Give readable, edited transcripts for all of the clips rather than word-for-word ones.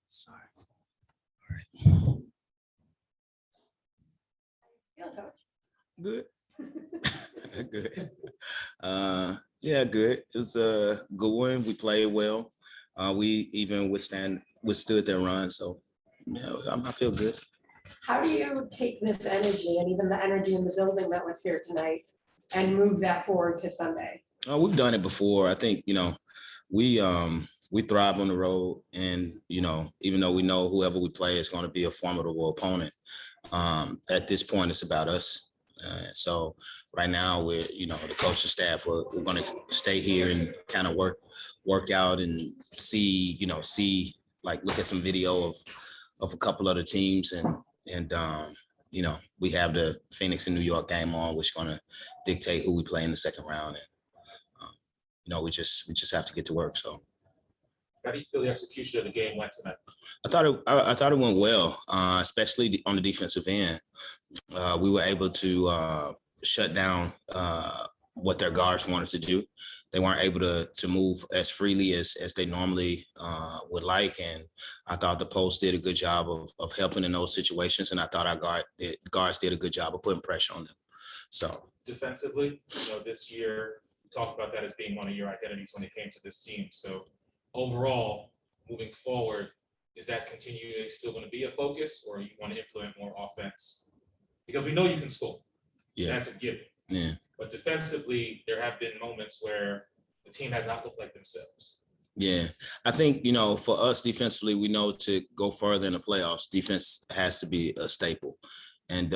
Sorry. All right. Good. Good. Yeah, good. It was a good one. We played well. We even withstood their run. So, yeah, I feel good. How do you take this energy and even the energy in the building that was here tonight and move that forward to Sunday? We've done it before. I think, we thrive on the road, and, even though we know whoever we play is going to be a formidable opponent, at this point, it's about us. So right now we're, the coaching staff, we're going to stay here and kind of work out and see, look at some video of a couple other teams, and we have the Phoenix and New York game on, which is going to dictate who we play in the second round. And, we just have to get to work. So. How do you feel the execution of the game went tonight? I thought it went well, especially on the defensive end. We were able to shut down what their guards wanted to do. They weren't able to move as freely as they normally would like. And I thought the post did a good job of helping in those situations. And I thought our guards did a good job of putting pressure on them. So defensively, this year, you talked about that as being one of your identities when it came to this team. So overall, moving forward, is that continuing still going to be a focus, or you want to implement more offense? Because we know you can score. Yeah, that's a given. Yeah. But defensively, there have been moments where the team has not looked like themselves. Yeah, I think, for us defensively, we know to go further in the playoffs, defense has to be a staple. And,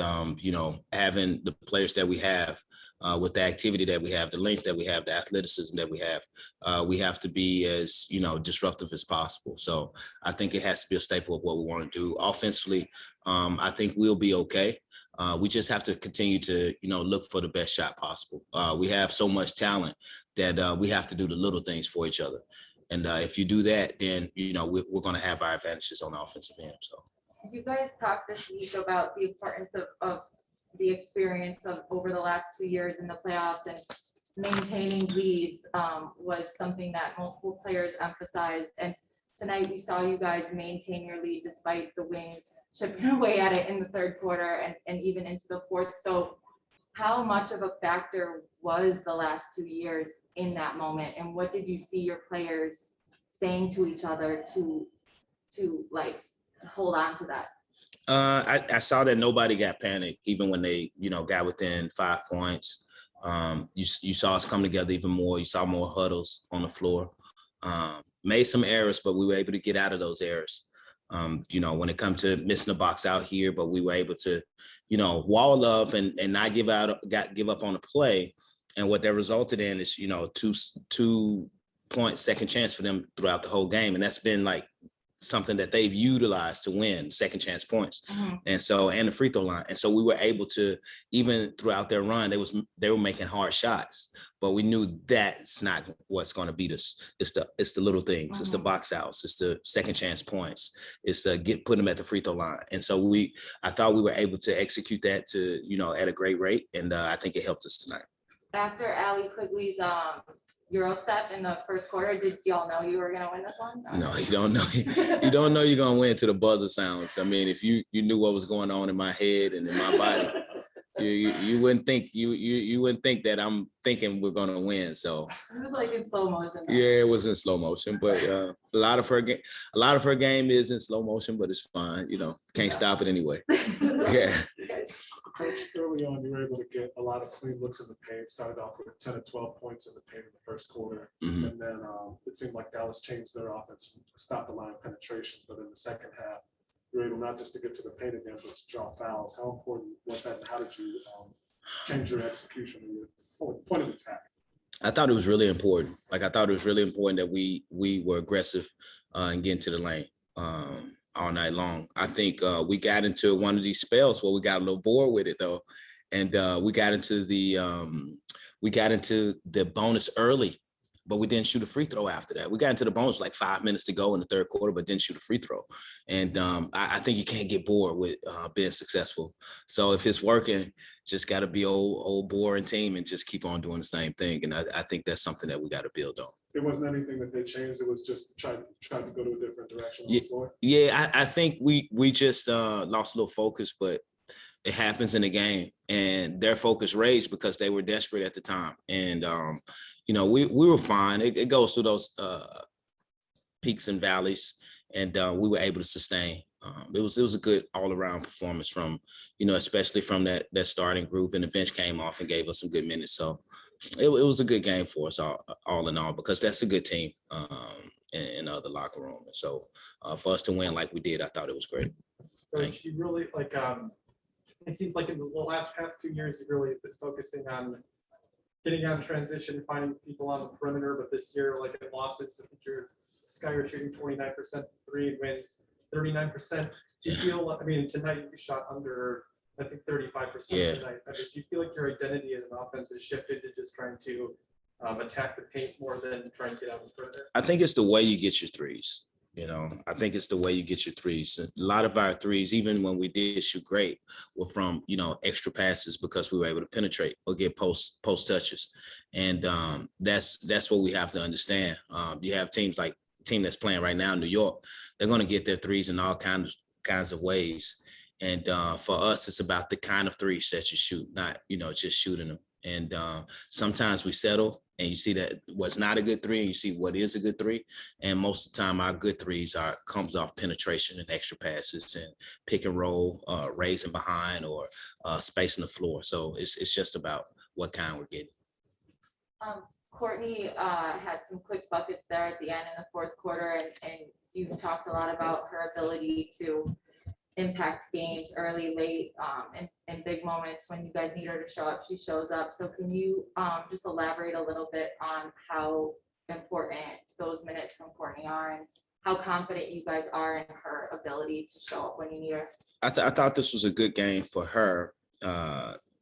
having the players that we have, with the activity that we have, the length that we have, the athleticism that we have to be as, disruptive as possible. So I think it has to be a staple of what we want to do. Offensively, I think we'll be okay. We just have to continue to, look for the best shot possible. We have so much talent that we have to do the little things for each other. And if you do that, then, we're going to have our advantages on the offensive end. So you guys talked this week about the importance of the experience of over the last 2 years in the playoffs, and maintaining leads was something that multiple players emphasized. And tonight we saw you guys maintain your lead despite the Wings chipping away at it in the third quarter and even into the fourth. So how much of a factor was the last 2 years in that moment? And what did you see your players saying to each other to like hold on to that? I saw that nobody got panicked, even when they, got within 5 points. You saw us come together even more. You saw more huddles on the floor. Made some errors, but we were able to get out of those errors. When it comes to missing the box out here, but we were able to, wall up and not give up on the play. And what that resulted in is, 2-point second chance for them throughout the whole game. And that's been like something that they've utilized to win second chance points. Mm-hmm. And the free throw line. And so we were able to, even throughout their run, they were making hard shots, but we knew that's not what's going to beat us. It's the little things. Mm-hmm. It's the box outs. It's the second chance points. It's put them at the free throw line. And so I thought we were able to execute that at a great rate. And I think it helped us tonight. After Allie Quigley's Euro step in the first quarter, did y'all know you were going to win this one? No, you don't know. You don't know you're going to win to the buzzer sounds. I mean, if you knew what was going on in my head and in my body, you wouldn't think you wouldn't think that I'm thinking we're going to win. So it was like in slow motion. Yeah, it was in slow motion, but a lot of her game is in slow motion, but it's fine. Can't stop it anyway. Yeah. Coach, early on, you were able to get a lot of clean looks in the paint. Started off with 10 or 12 points in the paint in the first quarter. Mm-hmm. And then it seemed like Dallas changed their offense, stopped the line of penetration. But in the second half, you were able not just to get to the paint again, but to draw fouls. How important was that, and how did you change your execution and your point of attack? I thought it was really important. I thought it was really important that we were aggressive and getting to the lane all night long. I think we got into one of these spells where we got a little bored with it though. And we got into the we got into the bonus early, but we didn't shoot a free throw after that. We got into the bonus like 5 minutes to go in the third quarter, but didn't shoot a free throw. And I think you can't get bored with being successful. So if it's working, just got to be old boring team and just keep on doing the same thing. And I think that's something that we got to build on. It wasn't anything that they changed. It was just trying to go to a different direction on the floor. Yeah, I think we just lost a little focus, but it happens in the game, and their focus raised because they were desperate at the time. And we were fine. It goes through those peaks and valleys, and we were able to sustain. It was a good all around performance from, especially from that starting group, and the bench came off and gave us some good minutes. So it was a good game for us all in all, because that's a good team in the locker room. And so for us to win like we did, I thought it was great. Coach, you really it seems like in the past 2 years, you've really been focusing on getting out of transition, finding people on the perimeter. But this year, like in losses, I think you're shooting 29% three and wins 39%. Do you feel, tonight you shot under, I think 35% tonight. Do you feel like your identity as an offense has shifted to just trying to attack the paint more than trying to get out of the perimeter? I think it's the way you get your threes. I think it's the way you get your threes. A lot of our threes, even when we did shoot great, were from, extra passes because we were able to penetrate or get post touches. And that's what we have to understand. You have teams like the team that's playing right now in New York, they're going to get their threes in all kinds of ways. And for us, it's about the kind of threes that you shoot, not, just shooting them. And sometimes we settle and you see that what's not a good three and you see what is a good three. And most of the time our good threes comes off penetration and extra passes and pick and roll, raising behind or spacing the floor. So it's just about what kind we're getting. Courtney had some quick buckets there at the end in the fourth quarter, and you talked a lot about her ability to impact games early, late, and big moments. When you guys need her to show up, she shows up. So can you just elaborate a little bit on how important those minutes from Courtney are and how confident you guys are in her ability to show up when you need her? I thought this was a good game for her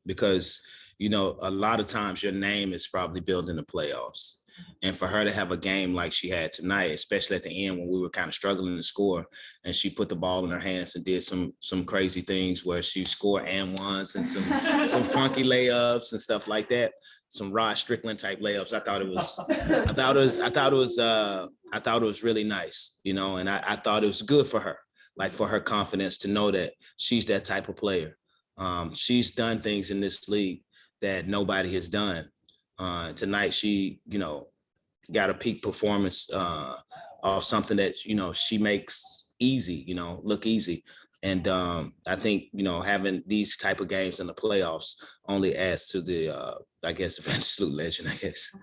because, a lot of times your name is probably built in the playoffs. And for her to have a game like she had tonight, especially at the end when we were kind of struggling to score, and she put the ball in her hands and did some crazy things where she scored and ones and some funky layups and stuff like that, some Rod Strickland type layups. I thought it was really nice, and I thought it was good for her, like for her confidence to know that she's that type of player. She's done things in this league that nobody has done. Tonight, she, got a peak performance of something that, she makes easy, look easy. And I think, having these type of games in the playoffs only adds to the, absolute legend, I guess.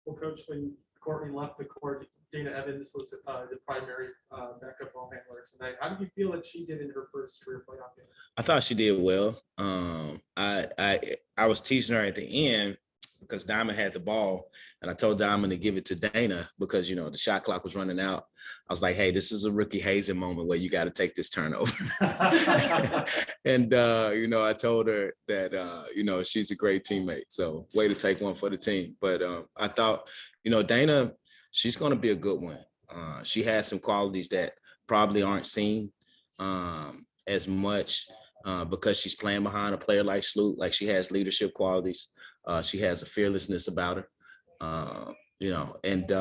Well, Coach, when Courtney left the court, Dana Evans was the primary backup ball handler tonight. How did you feel that she did in her first career playoff game? I thought she did well. I was teasing her at the end because Diamond had the ball, and I told Diamond to give it to Dana because, the shot clock was running out. I was like, hey, this is a rookie hazing moment where you got to take this turnover. And, I told her that, she's a great teammate. So way to take one for the team. But I thought, Dana, she's going to be a good one. She has some qualities that probably aren't seen as much because she's playing behind a player like Sloot. Like, she has leadership qualities. She has a fearlessness about her, and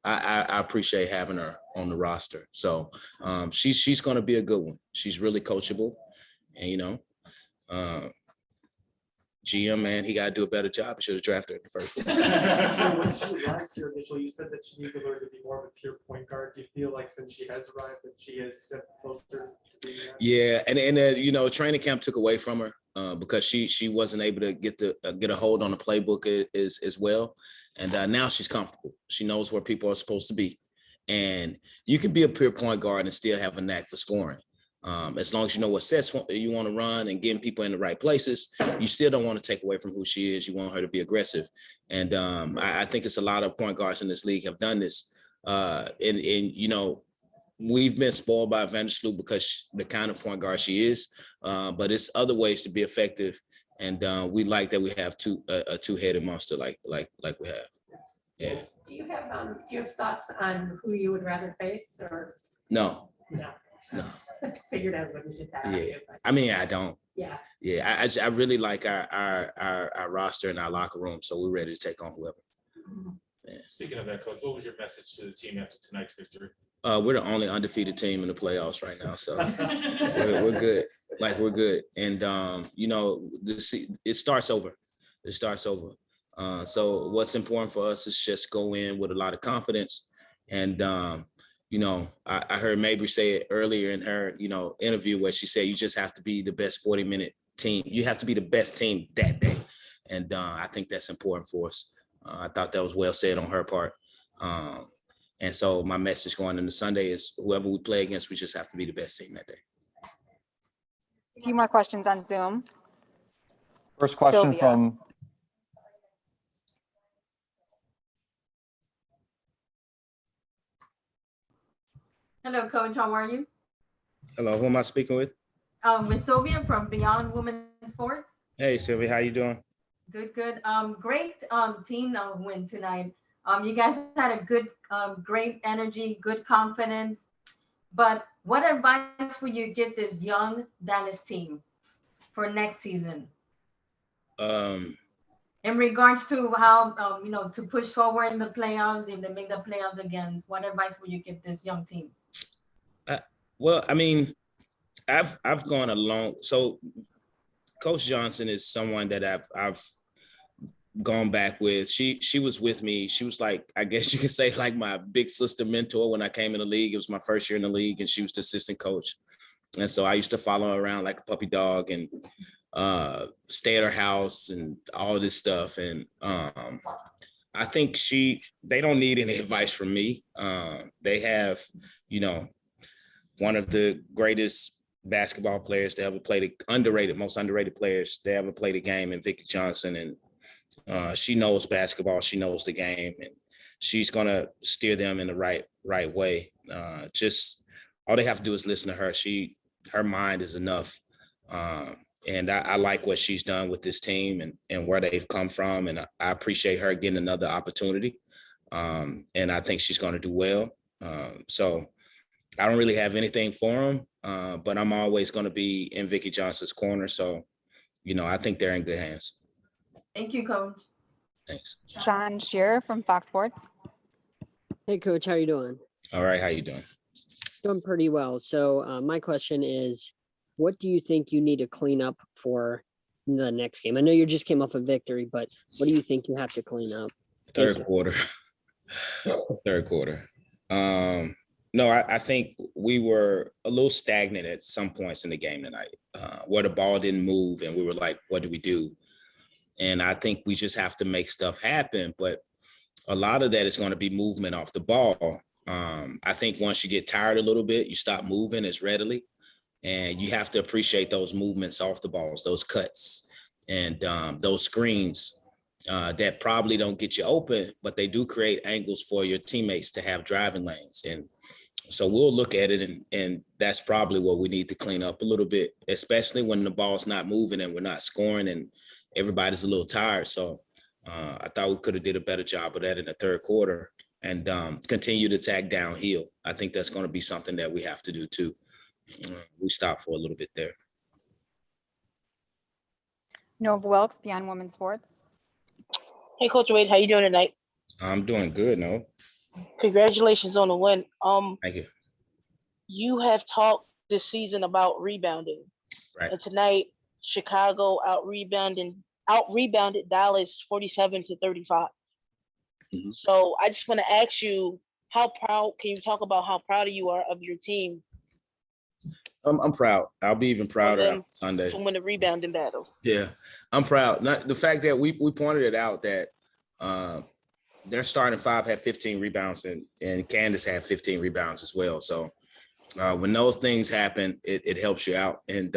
I appreciate having her on the roster. So she's going to be a good one. She's really coachable, and GM, man, he got to do a better job. He should have drafted her in the first place. So when she arrived here initially, you said that she needed to learn to be more of a pure point guard. Do you feel like since she has arrived that she has stepped closer to being that? Yeah, and training camp took away from her because she wasn't able to get a hold on the playbook as well. And now she's comfortable. She knows where people are supposed to be. And you can be a pure point guard and still have a knack for scoring. As long as you know what sets you want to run and getting people in the right places, you still don't want to take away from who she is. You want her to be aggressive. And I think it's a lot of point guards in this league have done this. And we've been spoiled by Vandersloot because the kind of point guard she is, but it's other ways to be effective And we like that we have a two-headed monster like we have. Yeah. Do you have thoughts on who you would rather face or No. no? No. Figured out what you should have. Yeah. I mean, I don't. Yeah. Yeah. I really like our roster and our locker room, so we're ready to take on whoever. Yeah. Speaking of that, Coach, what was your message to the team after tonight's victory? We're the only undefeated team in the playoffs right now, so we're good. Like we're good, and it starts over. It starts over. So what's important for us is just go in with a lot of confidence, and I heard Mabry say it earlier in her interview where she said you just have to be the best 40-minute team. You have to be the best team that day, and I think that's important for us. I thought that was well said on her part. And so my message going into Sunday is whoever we play against, we just have to be the best team that day. A few more questions on Zoom. First question Sylvia. from Hello, Coach. How are you? Hello, who am I speaking with? With Sylvia from Beyond Women's Sports. Hey, Sylvia, how you doing? Good. Great team win tonight. You guys had a good, great energy, good confidence. But what advice would you give this young Dallas team for next season? In regards to how, to push forward in the playoffs, if they make the playoffs again, what advice would you give this young team? Well, I mean, I've gone along. So Coach Johnson is someone that I've gone back with. She was with me. She was like, I guess you could say like my big sister mentor when I came in the league. It was my first year in the league and she was the assistant coach. And so I used to follow her around like a puppy dog and stay at her house and all this stuff. And I think they don't need any advice from me. They have, one of the greatest basketball players to ever play, the most underrated players to ever play the game, in Vicki Johnson. And she knows basketball, she knows the game, and she's gonna steer them in the right way. Just all they have to do is listen to her. Her mind is enough. And I like what she's done with this team and where they've come from. And I appreciate her getting another opportunity. And I think she's gonna do well. So I don't really have anything for them, but I'm always gonna be in Vicki Johnson's corner. So, I think they're in good hands. Thank you, Coach. Thanks. Sean Shearer from Fox Sports. Hey, Coach, how you doing? All right, how you doing? Doing pretty well. So my question is, what do you think you need to clean up for the next game? I know you just came off a victory, but what do you think you have to clean up? Third quarter. No, I think we were a little stagnant at some points in the game tonight, where the ball didn't move and we were like, what do we do? And I think we just have to make stuff happen. But a lot of that is going to be movement off the ball. I think once you get tired a little bit, you stop moving as readily. And you have to appreciate those movements off the balls, those cuts and those screens that probably don't get you open, but they do create angles for your teammates to have driving lanes. And so we'll look at it, and that's probably what we need to clean up a little bit, especially when the ball's not moving and we're not scoring and everybody's a little tired. So I thought we could have did a better job of that in the third quarter and continue to tag downhill. I think that's going to be something that we have to do too. We stopped for a little bit there. Nova Wilkes, Beyond Women's Sports. Hey, Coach Wade, how you doing tonight? I'm doing good, no? Congratulations on the win. Thank you. You have talked this season about rebounding. Right. And tonight, Chicago out rebounded Dallas 47-35. Mm-hmm. So I just want to ask you, can you talk about how proud you are of your team? I'm proud. I'll be even prouder after Sunday. To win the rebounding battle. Yeah, I'm proud. Not the fact that we pointed it out that their starting five had 15 rebounds and Candace had 15 rebounds as well. So when those things happen, it helps you out. And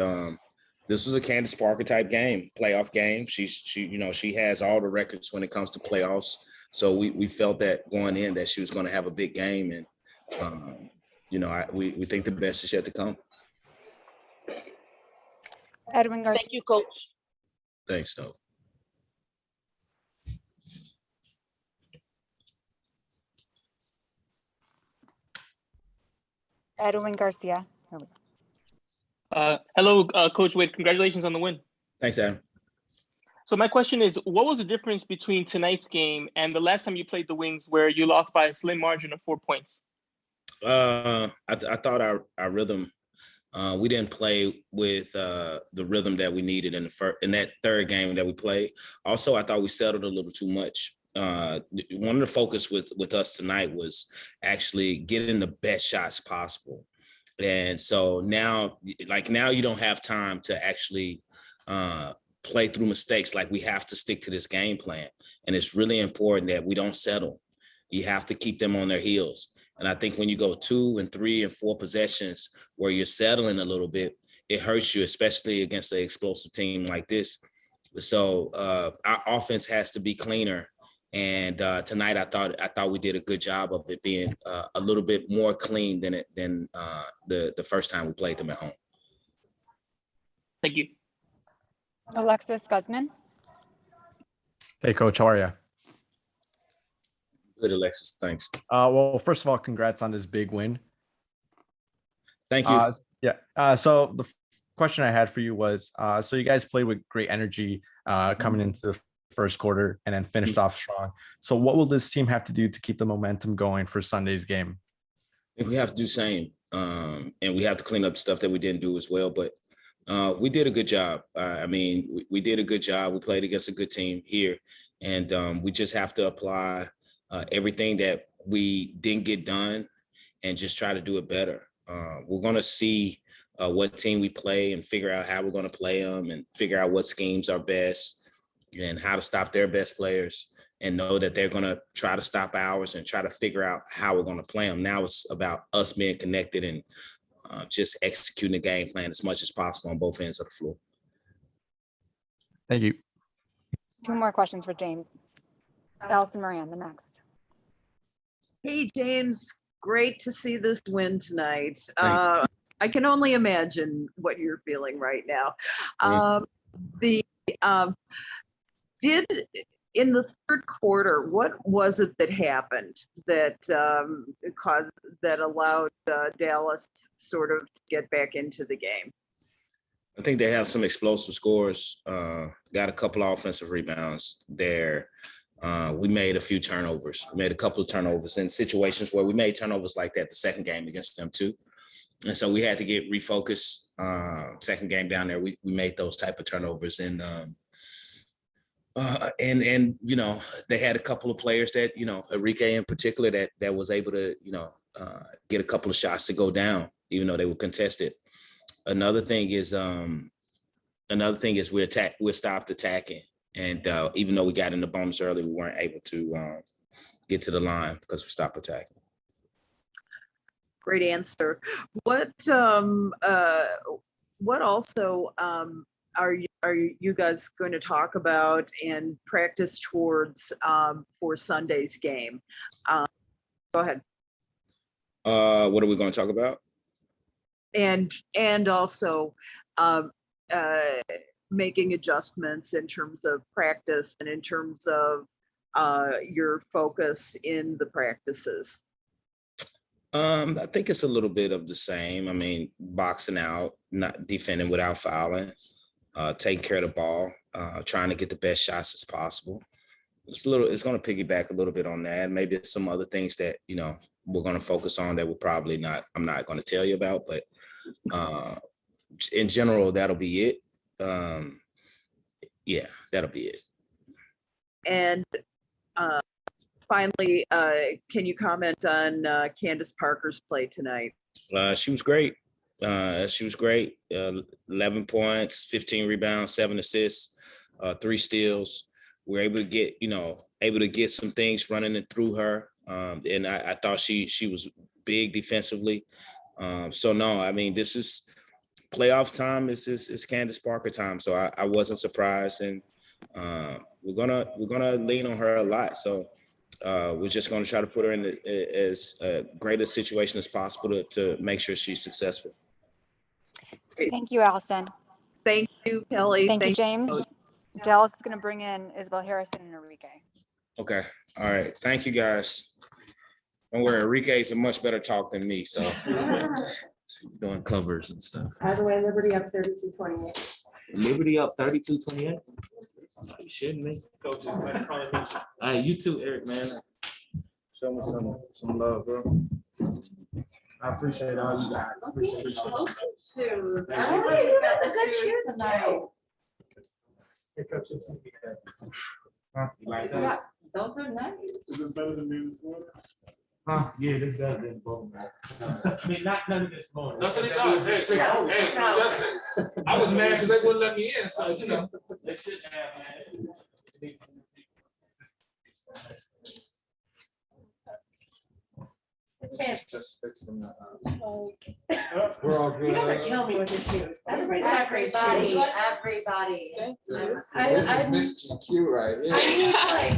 this was a Candace Parker type game, playoff game. She has all the records when it comes to playoffs. So we felt that going in that she was going to have a big game, and we think the best is yet to come. Edwin Garcia. Thank you, Coach. Thanks, though. Edwin Garcia. Here we go. Hello, Coach Wade. Congratulations on the win. Thanks, Adam. So my question is, what was the difference between tonight's game and the last time you played the Wings, where you lost by a slim margin of 4 points? I thought our rhythm, we didn't play with the rhythm that we needed in that third game that we played. Also, I thought we settled a little too much. One of the focus with us tonight was actually getting the best shots possible. And so now you don't have time to actually play through mistakes. Like, we have to stick to this game plan. And it's really important that we don't settle. You have to keep them on their heels. And I think when you go 2 and 3 and 4 possessions where you're settling a little bit, it hurts you, especially against an explosive team like this. So our offense has to be cleaner. And tonight, I thought we did a good job of it being a little bit more clean than the first time we played them at home. Thank you. Alexis Guzman. Hey, Coach, how are you? Good, Alexis. Thanks. Well, first of all, congrats on this big win. Thank you. So the question I had for you was, so you guys played with great energy coming into the first quarter and then finished off strong. So what will this team have to do to keep the momentum going for Sunday's game? I think we have to do the same. And we have to clean up stuff that we didn't do as well. But we did a good job. We did a good job. We played against a good team here. And we just have to apply everything that we didn't get done and just try to do it better. We're going to see what team we play and figure out how we're going to play them and figure out what schemes are best and how to stop their best players, and know that they're going to try to stop ours and try to figure out how we're going to play them. Now it's about us being connected and just executing the game plan as much as possible on both ends of the floor. Thank you. 2 more questions for James. Allison Moran, the next. Hey, James, great to see this win tonight. I can only imagine what you're feeling right now. In the third quarter, what was it that happened that allowed Dallas sort of to get back into the game? I think they have some explosive scores, got a couple of offensive rebounds there. We made a few turnovers. We made a couple of turnovers in situations where we made turnovers like that the second game against them too. And so we had to get refocused. Second game down there, we made those type of turnovers. And you know, they had a couple of players that, you know, Enrique in particular, that was able to, you know, get a couple of shots to go down, even though they were contested. Another thing is we stopped attacking. And even though we got in the bonus early, we weren't able to get to the line because we stopped attacking. Great answer. What also are you guys going to talk about and practice towards for Sunday's game? Go ahead. What are we going to talk about? And also making adjustments in terms of practice and in terms of your focus in the practices. I think it's a little bit of the same. I mean, boxing out, not defending without fouling, taking care of the ball, trying to get the best shots as possible. It's going to piggyback a little bit on that. Maybe some other things that, you know, we're going to focus on that I'm not going to tell you about, but in general, that'll be it. Yeah, that'll be it. And finally, can you comment on Candace Parker's play tonight? She was great. 11 points, 15 rebounds, 7 assists, 3 steals. We're able to get some things running through her. And I thought she was big defensively. So no, I mean, this is playoff time. It's Candace Parker time. So I wasn't surprised, and we're gonna lean on her a lot. So we're just gonna try to put her in as great a situation as possible to make sure she's successful. Thank you, Allison. Thank you, Kelly. Thank you, James. Dallas is going to bring in Isabel Harrison and Enrique. Okay. All right. Thank you, guys. Don't worry, Enrique is a much better talk than me, so she's doing covers and stuff. Either way, Liberty up 32-28. Liberty up 32-28. You shouldn't me. Coaches, nice calling you. All right, you too, Eric, man. Show me some love, bro. I appreciate all you guys. Appreciate it. Shoes. Everybody's got the shoes tonight. Hey, Coach, it's- You like Yeah, that? those are nice. Is this better than me before? Huh? Yeah, this does been both. I mean, not none of this morning. Nothing is done. Hey, Justin, I was mad because they wouldn't let me in, so, you know. They should have, man. Just fix them. We're all You never good. kill me with your shoes. Everybody's got great shoes. Everybody. This is Miss GQ right here. I need like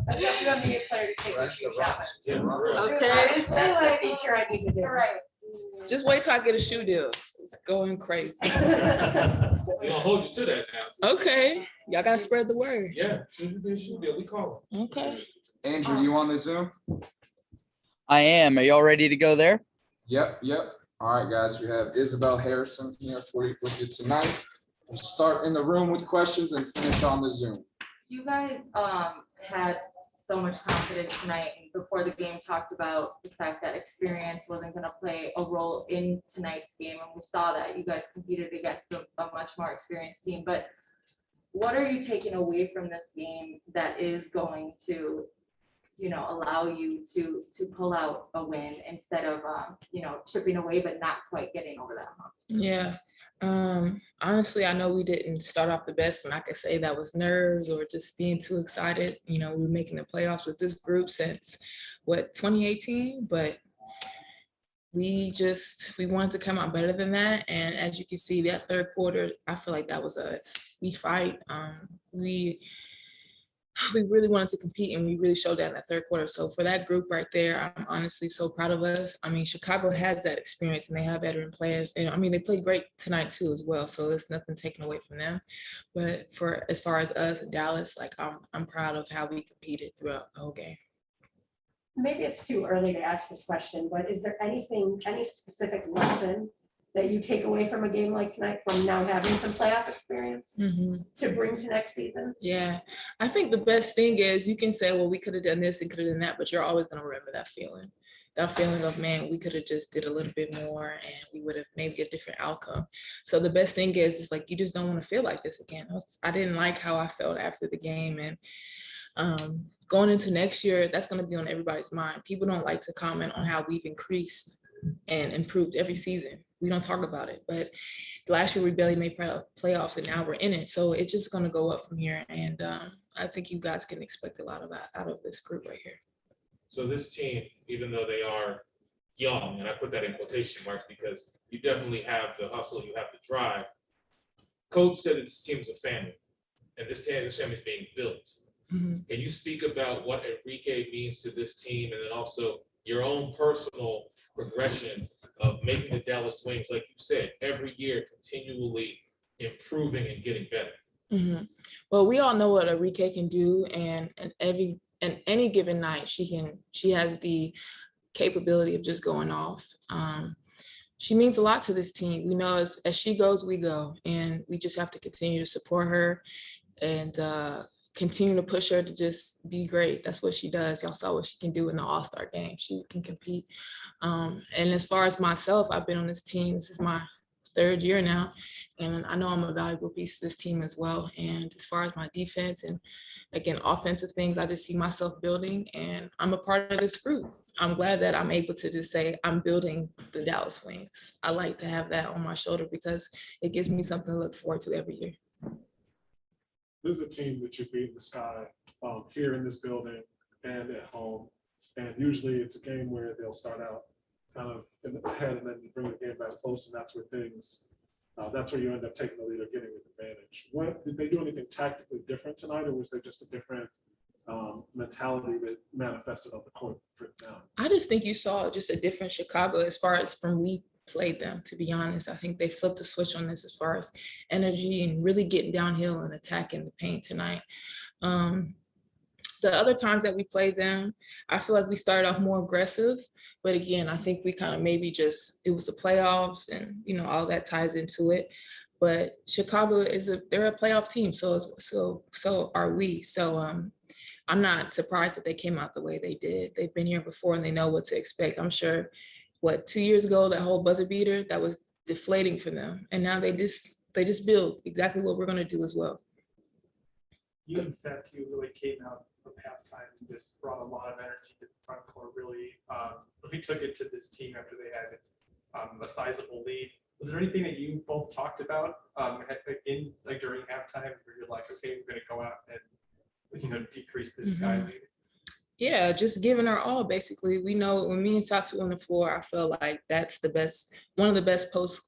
a WNBA player to take the shoe shot. Yeah, for real. Okay, That's the feature I need to do. All right. just wait till I get a shoe deal. It's going crazy. We're gonna hold you to that now. Okay, y'all gotta spread the word. Yeah, should you be a shoe deal, we call them. Okay. Andrew, you on the Zoom? I am. Are y'all ready to go there? Yep. All right, guys, we have Isabel Harrison here with you tonight. We'll start in the room with questions and finish on the Zoom. You guys had so much confidence tonight, and before the game talked about the fact that experience wasn't going to play a role in tonight's game, and we saw that you guys competed against a much more experienced team. But what are you taking away from this game that is going to, you know, allow you to pull out a win instead of you know, chipping away but not quite getting over that hump? Yeah. Honestly, I know we didn't start off the best, and I could say that was nerves or just being too excited. You know, we were making the playoffs with this group since what, 2018, but we wanted to come out better than that. And as you can see, that third quarter, I feel like that was us. We fight. We really wanted to compete, and we really showed that in the third quarter. So for that group right there, I'm honestly so proud of us. I mean, Chicago has that experience, and they have veteran players. And I mean, they played great tonight too as well. So there's nothing taken away from them. But for as far as us in Dallas, like I'm proud of how we competed throughout the whole game. Maybe it's too early to ask this question, but is there any specific lesson that you take away from a game like tonight from now having some playoff experience to bring to next season? Yeah, I think the best thing is you can say, well, we could have done this and could have done that, but you're always going to remember that feeling of, man, we could have just did a little bit more and we would have maybe a different outcome. So the best thing is like, you just don't want to feel like this again. I didn't like how I felt after the game, and going into next year, that's going to be on everybody's mind. People don't like to comment on how we've increased and improved every season. We don't talk about it, but last year we barely made playoffs, and now we're in it. So it's just going to go up from here. And I think you guys can expect a lot of that out of this group right here. So this team, even though they are young, and I put that in quotation marks because you definitely have the hustle, you have the drive. Coach said this team is a family, and this family is being built. Can you speak about what Enrique means to this team, and then also your own personal progression of making the Dallas Wings, like you said, every year continually improving and getting better? Well, we all know what Enrique can do, and any given night she has the capability of just going off. She means a lot to this team. We know as she goes, we go, and we just have to continue to support her and continue to push her to just be great. That's what she does. Y'all saw what she can do in the All-Star game. She can compete. And as far as myself, I've been on this team. This is my third year now, and I know I'm a valuable piece of this team as well. And as far as my defense and, again, offensive things, I just see myself building, and I'm a part of this group. I'm glad that I'm able to just say I'm building the Dallas Wings. I like to have that on my shoulder because it gives me something to look forward to every year. This is a team that you beat in the sky here in this building and at home. And usually it's a game where they'll start out kind of in the head and then you bring the game back close, and that's where you end up taking the lead or getting an advantage. Did they do anything tactically different tonight, or was there just a different mentality that manifested on the court for now? I just think you saw just a different Chicago as far as from week played them, to be honest. I think they flipped the switch on this as far as energy and really getting downhill and attacking the paint tonight. The other times that we played them, I feel like we started off more aggressive, but again, I think we kind of maybe just, it was the playoffs and, you know, all that ties into it. But Chicago they're a playoff team, so are we. So I'm not surprised that they came out the way they did. They've been here before and they know what to expect. I'm sure, 2 years ago, that whole buzzer beater, that was deflating for them. And now they just build exactly what we're gonna do as well. You and Seth, you really came out of halftime and just brought a lot of energy to the front court, really took it to this team after they had a sizable lead. Was there anything that you both talked about during halftime where you're like, okay, we're gonna go out and decrease this sky lead? Yeah, just giving our all, basically. We know when me and Satu on the floor, I feel like that's one of the best post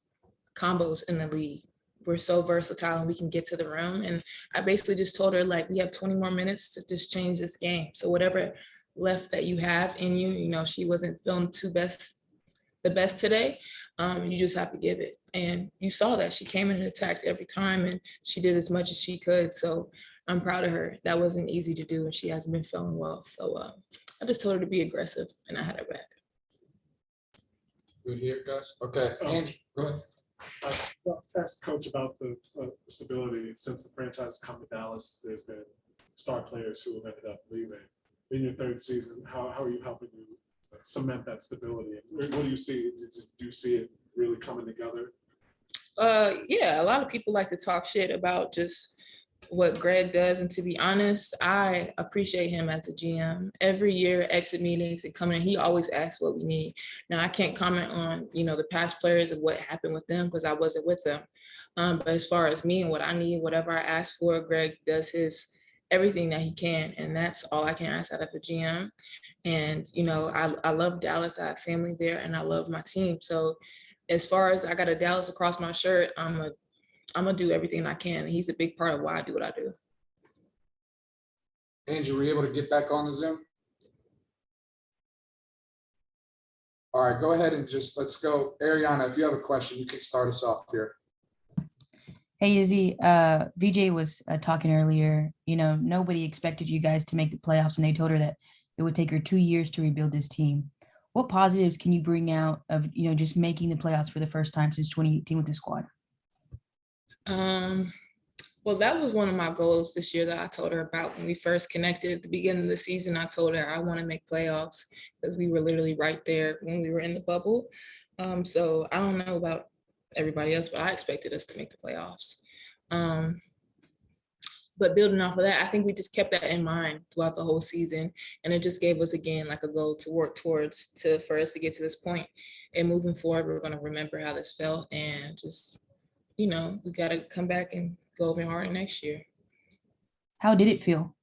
combos in the league. We're so versatile and we can get to the rim. And I basically just told her, like, we have 20 more minutes to just change this game. So whatever left that you have in you, you know, she wasn't feeling the best today. You just have to give it. And you saw that she came in and attacked every time and she did as much as she could. So I'm proud of her. That wasn't easy to do and she hasn't been feeling well. So I just told her to be aggressive and I had her back. Good here, guys. Okay, Andrew, go ahead. Asked Coach about the stability. Since the franchise has come to Dallas, there's been star players who have ended up leaving. In your third season, how are you helping you cement that stability? What do you see? Do you see it really coming together? Yeah, a lot of people like to talk shit about just what Greg does. And to be honest, I appreciate him as a GM. Every year, exit meetings and coming in, he always asks what we need. Now, I can't comment on, the past players and what happened with them because I wasn't with them. But as far as me and what I need, whatever I ask for, Greg does everything that he can. And that's all I can ask out of a GM. And, I love Dallas. I have family there and I love my team. So as far as I got a Dallas across my shirt, I'm gonna do everything I can. And he's a big part of why I do what I do. Andrew, were you able to get back on the Zoom? All right, go ahead and let's go. Ariana, if you have a question, you can start us off here. Hey, Izzy, VJ was talking earlier, nobody expected you guys to make the playoffs and they told her that it would take her 2 years to rebuild this team. What positives can you bring out of, just making the playoffs for the first time since 2018 with the squad? Well, that was one of my goals this year that I told her about when we first connected at the beginning of the season. I told her I want to make playoffs because we were literally right there when we were in the bubble. So I don't know about everybody else, but I expected us to make the playoffs. But building off of that, I think we just kept that in mind throughout the whole season. And it just gave us, again, like a goal to work towards for us to get to this point. And moving forward, we're going to remember how this felt and just, we got to come back and go even harder next year. How did it feel?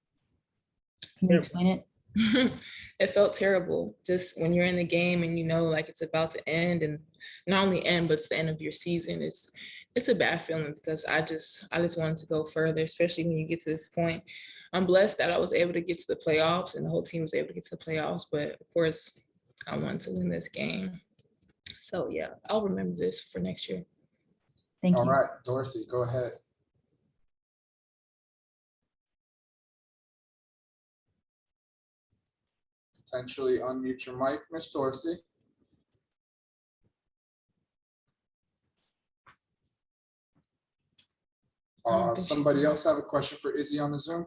Can you explain it? It felt terrible. Just when you're in the game and like it's about to end, and not only end, but it's the end of your season. It's a bad feeling because I just wanted to go further, especially when you get to this point. I'm blessed that I was able to get to the playoffs and the whole team was able to get to the playoffs. But of course, I wanted to win this game. So yeah, I'll remember this for next year. Thank you. All right, Dorothy, go ahead. Potentially unmute your mic, Miss Dorothy. Somebody else have a question for Izzy on the Zoom?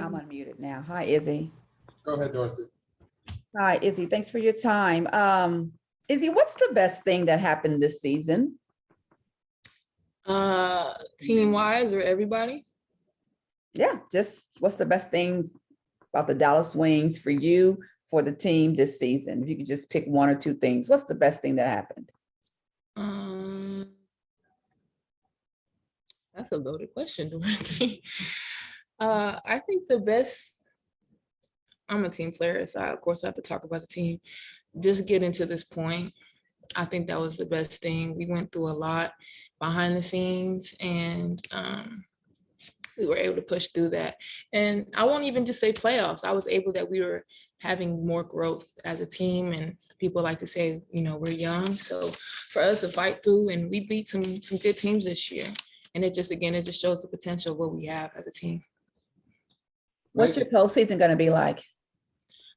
I'm unmuted now. Hi, Izzy. Go ahead, Dorothy. Hi, Izzy. Thanks for your time. Izzy, what's the best thing that happened this season? Team-wise or everybody? Yeah, just what's the best thing about the Dallas Wings for you, for the team this season? If you could just pick one or two things, what's the best thing that happened? That's a loaded question, Dorothy. I think the best, I'm a team player, so of course I have to talk about the team. Just getting to this point, I think that was the best thing. We went through a lot behind the scenes and we were able to push through that. And I won't even just say playoffs. I was able that we were having more growth as a team. And people like to say, you know, we're young. So for us to fight through, and we beat some good teams this year. And it just shows the potential of what we have as a team. What's your postseason going to be like?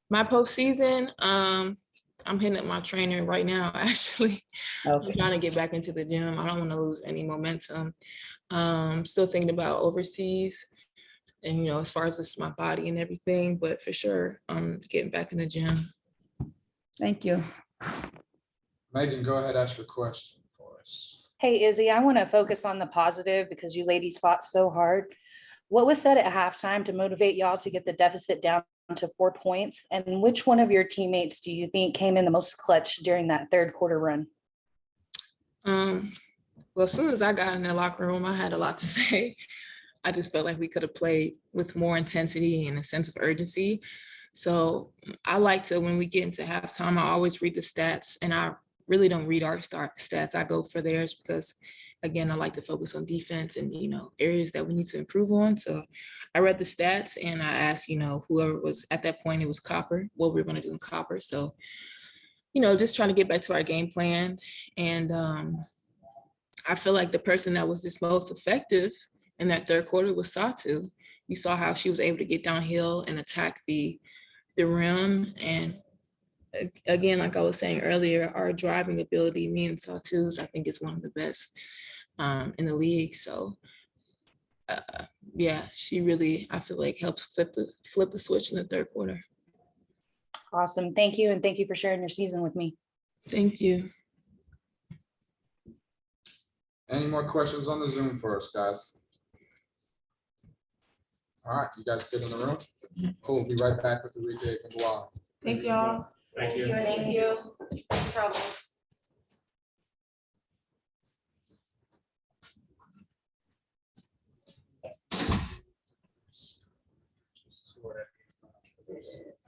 My postseason, I'm hitting up my trainer right now, actually. Okay. I'm trying to get back into the gym. I don't want to lose any momentum. Still thinking about overseas and, you know, as far as just my body and everything, but for sure, I'm getting back in the gym. Thank you. Megan, go ahead, ask your question for us. Hey, Izzy, I want to focus on the positive because you ladies fought so hard. What was said at halftime to motivate y'all to get the deficit down to 4 points? And which one of your teammates do you think came in the most clutch during that third quarter run? Well, as soon as I got in the locker room, I had a lot to say. I just felt like we could have played with more intensity and a sense of urgency. So I like to, when we get into halftime, I always read the stats, and I really don't read our stats. I go for theirs because, again, I like to focus on defense and, you know, areas that we need to improve on. So I read the stats and I asked, you know, whoever was at that point, it was Copper, what we were going to do in Copper. So, you know, just trying to get back to our game plan. And I feel like the person that was just most effective in that third quarter was Satu. You saw how she was able to get downhill and attack the rim. And again, like I was saying earlier, our driving ability, me and Satu's, I think is one of the best in the league. So yeah, she really, I feel like, helps flip the switch in the third quarter. Awesome. Thank you. And thank you for sharing your season with me. Thank you. Any more questions on the Zoom for us, guys? All right, you guys get in the room. Cool, we'll be right back with the recap and Guam. Thank y'all. Thank you. Thank you. No problem.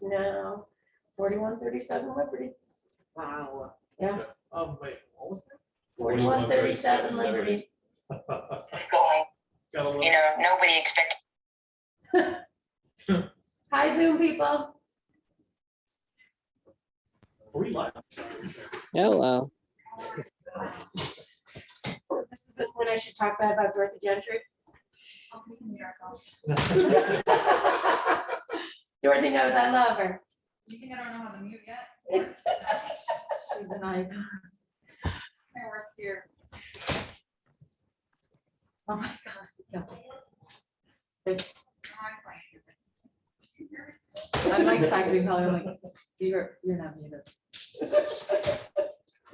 No, 41-37 Liberty. Wow. Yeah, Wait, what was that? 41-37 Liberty. Got a little. You know, nobody expected. Hi, Zoom people. Are we live? Hello. This is when I should talk bad about Dorothy Gentry. We can mute ourselves. Dorothy knows I love her. You think I don't know how to mute yet? She's an icon. My worst fear. Oh my God. I'm like texting Kelly, I'm like, you're not muted.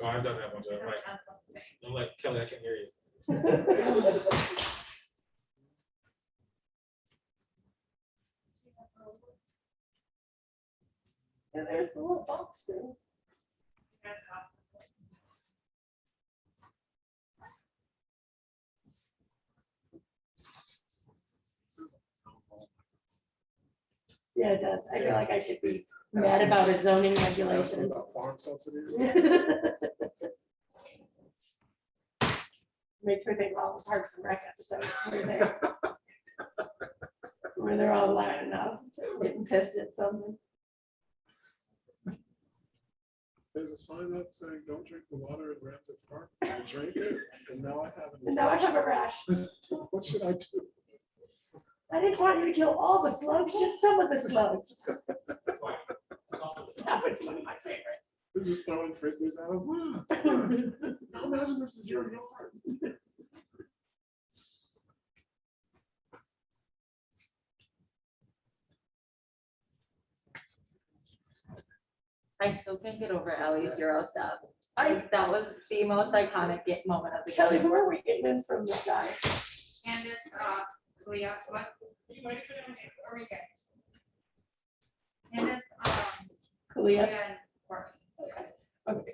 Oh, I've done that one, so I'm like, Kelly, I can hear you. And there's the little box thing. Yeah, it does. I feel like I should be mad about a zoning regulation. About farm subsidies. Makes me think of all the Parks and Rec episodes where they're all lining up, getting pissed at something. There's a sign up saying, don't drink the water at Ramsey Park. I drink it, and now I have And now I have a rash. What should I do? I didn't want you to kill all the slugs, just some of the slugs. That was one of my favorite. They're just throwing frisbees at them. Don't imagine this is your yard. I still can't get over Ellie's Euro step. That was the most iconic moment of the Kelly, game. who are we getting in from this guy? Candace, Leah, what? Or we get? Candace, Kalia. and Courtney. Okay.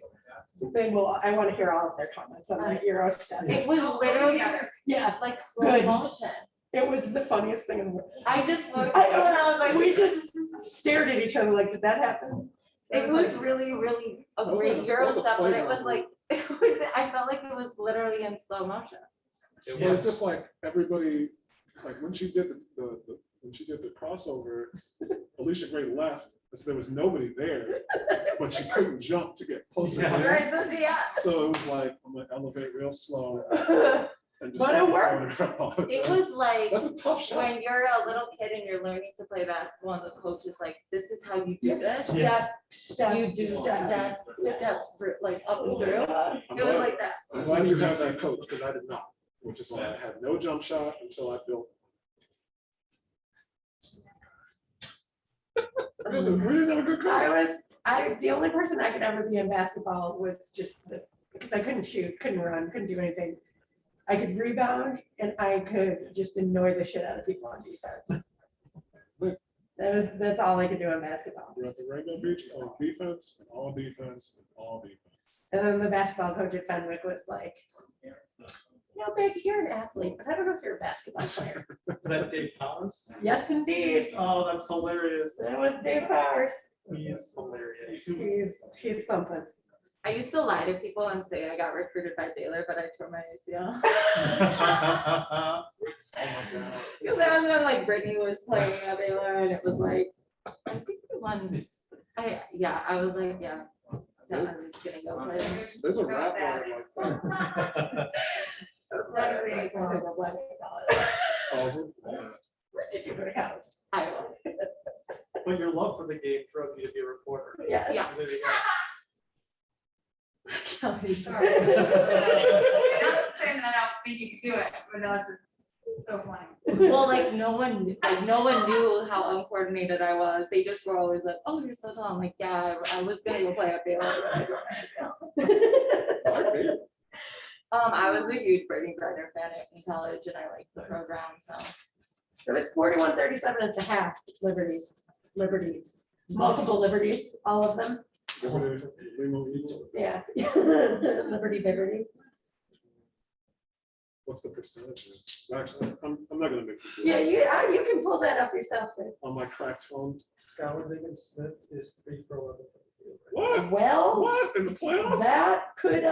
They will, I want to hear all of their comments on that Euro stuff. It was literally, Yeah, like slow Good. motion. it was the funniest thing in the world. I just looked, I and I was like, We just stared at each other like, did that happen? it was really, really a great Euro step, but it was like, I felt like it was literally in slow motion. Yeah, it's just like everybody, like when she did the when she did the crossover, Alicia Gray left, and so there was nobody there, but she couldn't jump to get closer. Yeah. So it was like, I'm gonna elevate real slow. And just But it worked. It was like That's a tough shot. when you're a little kid and you're learning to play basketball, and the coach is like, "This is how you do this." Step, You do step through, like up and through. It was like that. I'm glad you had that coach, because I did not, which is why I had no jump shot until I built. We didn't have a good coach. The only person I could ever be in basketball was just because I couldn't shoot, couldn't run, couldn't do anything. I could rebound and I could just annoy the shit out of people on defense. That's all I could do in basketball. We're at the Rainbow Beach on defense, and all defense, and all defense. And then the basketball coach at Fenwick was like, Maggie, you're an athlete, but I don't know if you're a basketball player. Is that Dave Powers? Yes, indeed. Oh, that's hilarious. That was Dave Powers. He is hilarious. He's something. I used to lie to people and say I got recruited by Baylor, but I tore my ACL. Oh my God. Because that was when like Brittany was playing at Baylor, and it was like, I think we won. I was like, yeah, I'm just gonna go play. There's a rap on it like that. Where did you go to college? Iowa. But your love for the game drove you to be a reporter. Yes. Yeah. There you Kelly. Sorry. I'm not saying that I don't think you can do it, but no, it's just so funny. Well, like no one knew how uncoordinated I was. They just were always like, "Oh, you're so tall." I'm like, "Yeah, I was gonna go play at Baylor." I was a huge Brittany Griner fan in college, and I liked the program. So It was 41-37 at the half. It's Liberties, multiple Liberties, all of them. Yeah. Liberty. What's the percentages? Actually, I'm not gonna make it. Yeah, you can pull that up yourself. Sir. On my cracked phone. Skylar Diggins-Smith is 3 for 11. What? Well, What in the playoffs? that could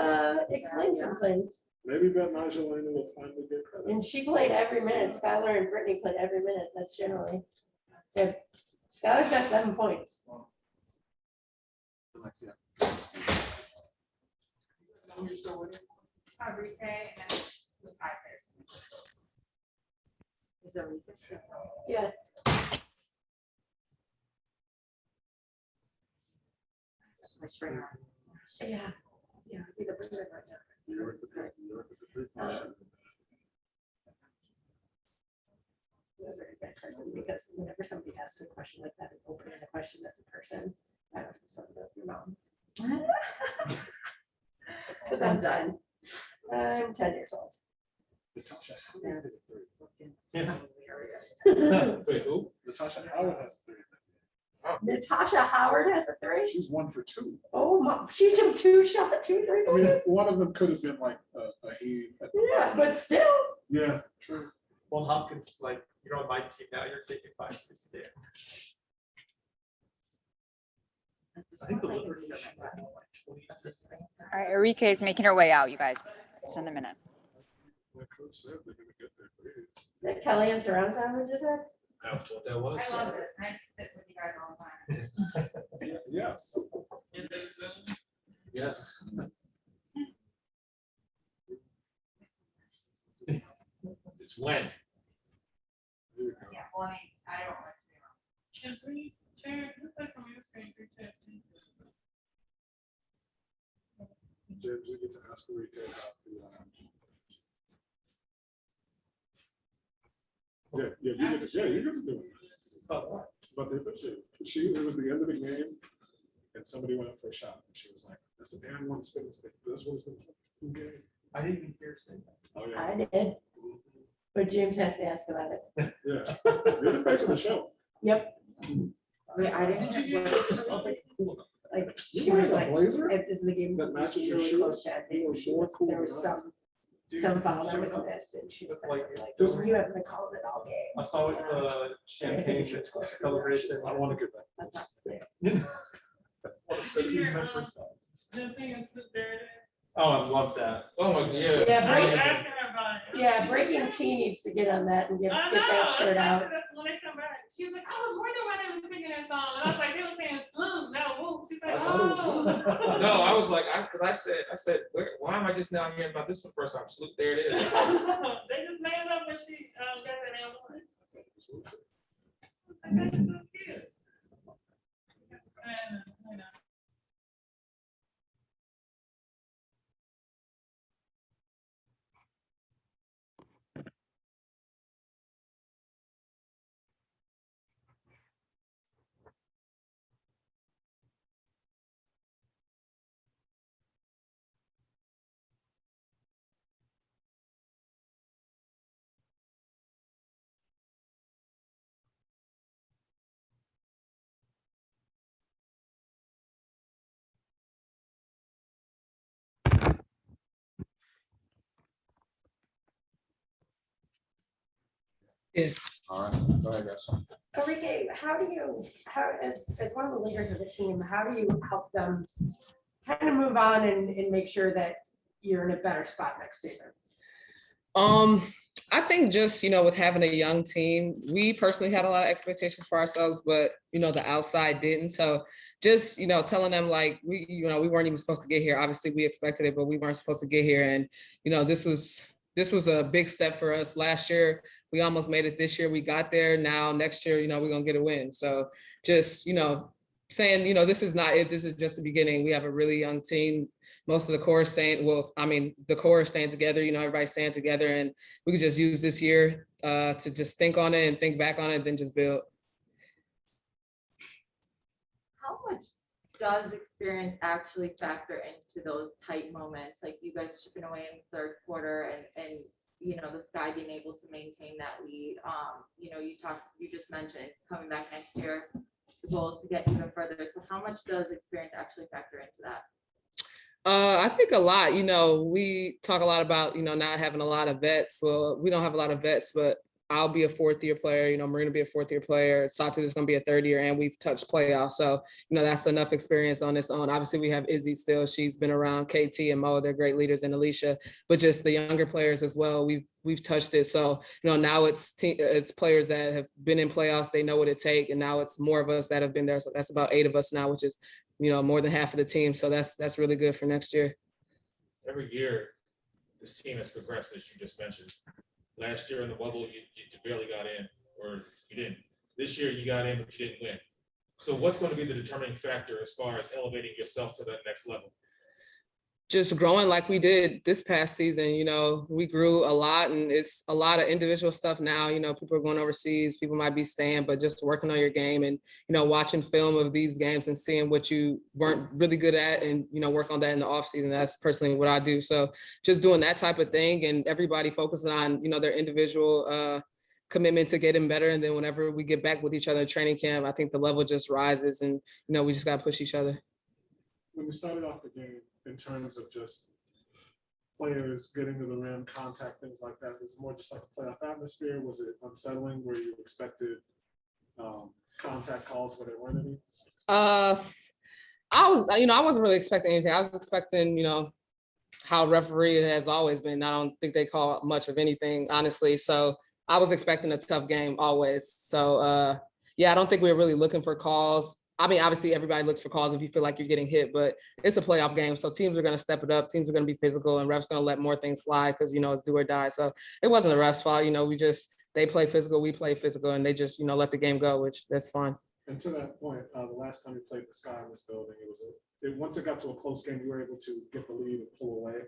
explain some things. Maybe that Najalena will finally get credit. And she played every minute. Skylar and Brittany played every minute. That's generally. Yeah. Skylar's got 7 points. Every day and then the 5 days. is there weakness? Yeah. Just my spring arm. Yeah. Be the president right now. A very good person, because whenever somebody asks a question like that and opening a question that's a person, I don't know about your mom. Because I'm done. I'm 10 years old. Natasha Yeah. Wait, who? Natasha Howard has 3. Natasha Howard has a 3. She's 1 for 2. Oh my! She took 2 shots, 2 3 I mean, pointers. one of them could have been like a heave. Yeah, but still. Yeah, true. Well, Hopkins, like, you're on my team now, you're taking 5 this day. I think the Liberty has like 20 at this point. All right, Enrique is making her way out, you guys. Just in a minute. My coach said they're gonna get their grades. Is that Kelly and surround sound we just had? That's what that was. I love this. I just sit with you guys all the time. Yes. Yes. It's when. Yeah, well, I mean, I don't like to be wrong. Can we share, looks like from your screen, your chest. James, we get to ask Enrique about the. You get to do it. But the officials, it was the end of the game, and somebody went up for a shot, and she was like, "That's a damn one spin stick. That's what it's been." Okay. I didn't even hear say that. Oh yeah. I did. But James has to ask about it. Yeah. You're the face of the show. Yep. Wait, I didn't hear Like You she wear was a like, blazer as the game that was matches your really shoes? close to ending, You are more cool there was than some foul that was missed, and she was like, you haven't been calling it all game. I saw it, the champagne celebration. I want to get that. That's not fair. The thing is that there it is. Oh, I love that. Oh my, yeah. Yeah, I was breaking, asking her about it. yeah, breaking T needs to get on that and get that shirt out. When I come back. She was like, I was wondering why they were singing that song. And I was like, they were saying sloom, no, whoop. She's like, I thought it was oh. No, I was like, because I said, why am I just now hearing about this for the first time? Sloop, there it is. They just made it up when she got that name on it. That's so cute. I know. Yes. All right, go ahead, guys. Enrique, as one of the leaders of the team, how do you help them kind of move on and make sure that you're in a better spot next season? I think just, with having a young team, we personally had a lot of expectations for ourselves, but, the outside didn't. So just, telling them like, we weren't even supposed to get here. Obviously we expected it, but we weren't supposed to get here. And, this was a big step for us. Last year, we almost made it. This year we got there. Now next year, we're going to get a win. So just, saying, this is not it. This is just the beginning. We have a really young team. Most of the core is staying, the core is staying together, everybody's staying together, and we could just use this year to just think on it and think back on it, then just build. How much does experience actually factor into those tight moments, like you guys chipping away in the third quarter and the Sky being able to maintain that lead? You just mentioned coming back next year, the goal is to get even further. So how much does experience actually factor into that? I think a lot. We talk a lot about, not having a lot of vets. Well, we don't have a lot of vets, but I'll be a fourth-year player. Marina will be a fourth-year player. Satu is going to be a third year, and we've touched playoffs. So, that's enough experience on its own. Obviously, we have Izzy still. She's been around. KT and Mo, they're great leaders, and Alicia. But just the younger players as well, we've touched it. So, now it's players that have been in playoffs. They know what it takes, and now it's more of us that have been there. So that's about 8 of us now, which is more than half of the team. So that's really good for next year. Every year, this team has progressed, as you just mentioned. Last year in the bubble, you barely got in, or you didn't. This year you got in, but you didn't win. So what's going to be the determining factor as far as elevating yourself to that next level? Just growing like we did this past season. We grew a lot, and it's a lot of individual stuff now. People are going overseas, people might be staying, but just working on your game and, watching film of these games and seeing what you weren't really good at and, work on that in the off season. That's personally what I do. So just doing that type of thing, and everybody focusing on, their individual commitment to getting better. And then whenever we get back with each other in training camp, I think the level just rises, and, we just got to push each other. When we started off the game, in terms of just players getting to the rim, contact, things like that, was it more just like a playoff atmosphere? Was it unsettling where you expected contact calls where there weren't any? I wasn't really expecting anything. I was expecting, how referee has always been. I don't think they call much of anything, honestly. So I was expecting a tough game always. So I don't think we were really looking for calls. Obviously everybody looks for calls if you feel like you're getting hit, but it's a playoff game. So teams are going to step it up. Teams are going to be physical, and refs going to let more things slide because, it's do or die. So it wasn't the refs' fault. They play physical, we play physical, and they just, let the game go, which that's fine. And to that point, the last time we played the Sky in this building, once it got to a close game, you were able to get the lead and pull away.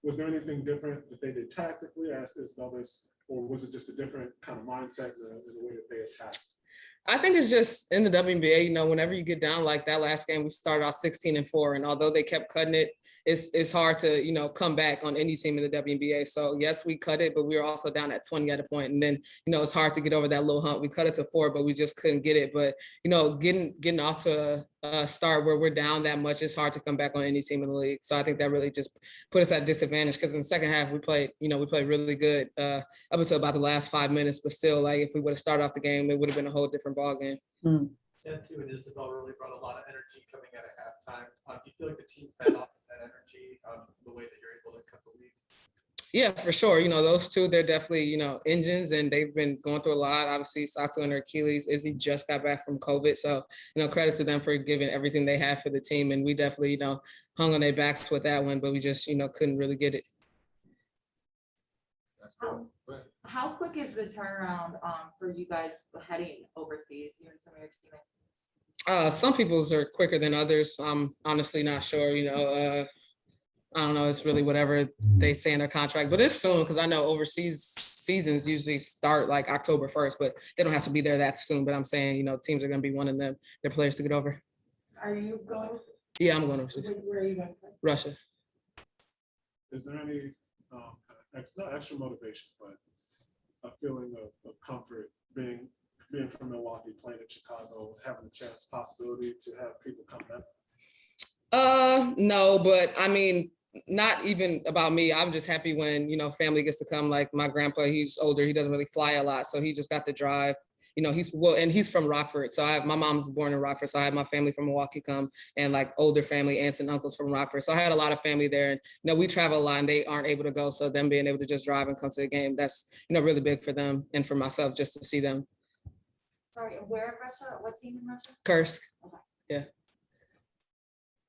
Was there anything different that they did tactically, asked Isabel this, or was it just a different kind of mindset in the way that they attacked? I think it's just in the WNBA, whenever you get down like that last game, we started out 16-4. And although they kept cutting it, it's hard to, come back on any team in the WNBA. So yes, we cut it, but we were also down at 20 at a point. And then, it's hard to get over that little hump. We cut it to 4, but we just couldn't get it. But, getting off to a start where we're down that much, it's hard to come back on any team in the league. So I think that really just put us at a disadvantage, because in the second half we played really good up until about the last 5 minutes. But still, like, if we would have started off the game, it would have been a whole different ball game. That too, and Isabel really brought a lot of energy coming out of halftime. Do you feel like the team fed off that energy, the way that you're able to cut the lead? Yeah, for sure. Those two, they're definitely, engines, and they've been going through a lot. Obviously, Sato and Achilles, Izzy just got back from COVID. So, credit to them for giving everything they had for the team. And we definitely, hung on their backs with that one, but we just, couldn't really get it. How quick is the turnaround for you guys heading overseas, you and some of your teammates? Some people's are quicker than others. I'm honestly not sure, I don't know. It's really whatever they say in their contract, but it's soon because I know overseas seasons usually start like October 1st, but they don't have to be there that soon. But I'm saying, teams are going to be wanting their players to get over. Are you going? Yeah, I'm going overseas. Where are you going? Russia. Is there any, not extra motivation, but a feeling of comfort being from Milwaukee, playing in Chicago, having a chance, possibility to have people come back? No, but I mean, not even about me. I'm just happy when, family gets to come. Like my grandpa, he's older. He doesn't really fly a lot. So he just got to drive. He's from Rockford. So my mom's born in Rockford. So I had my family from Milwaukee come, and like older family, aunts and uncles from Rockford. So I had a lot of family there, and, we travel a lot and they aren't able to go. So them being able to just drive and come to the game, that's, really big for them and for myself just to see them. Sorry, where in Russia? What team in Russia? Kursk. Okay. Yeah.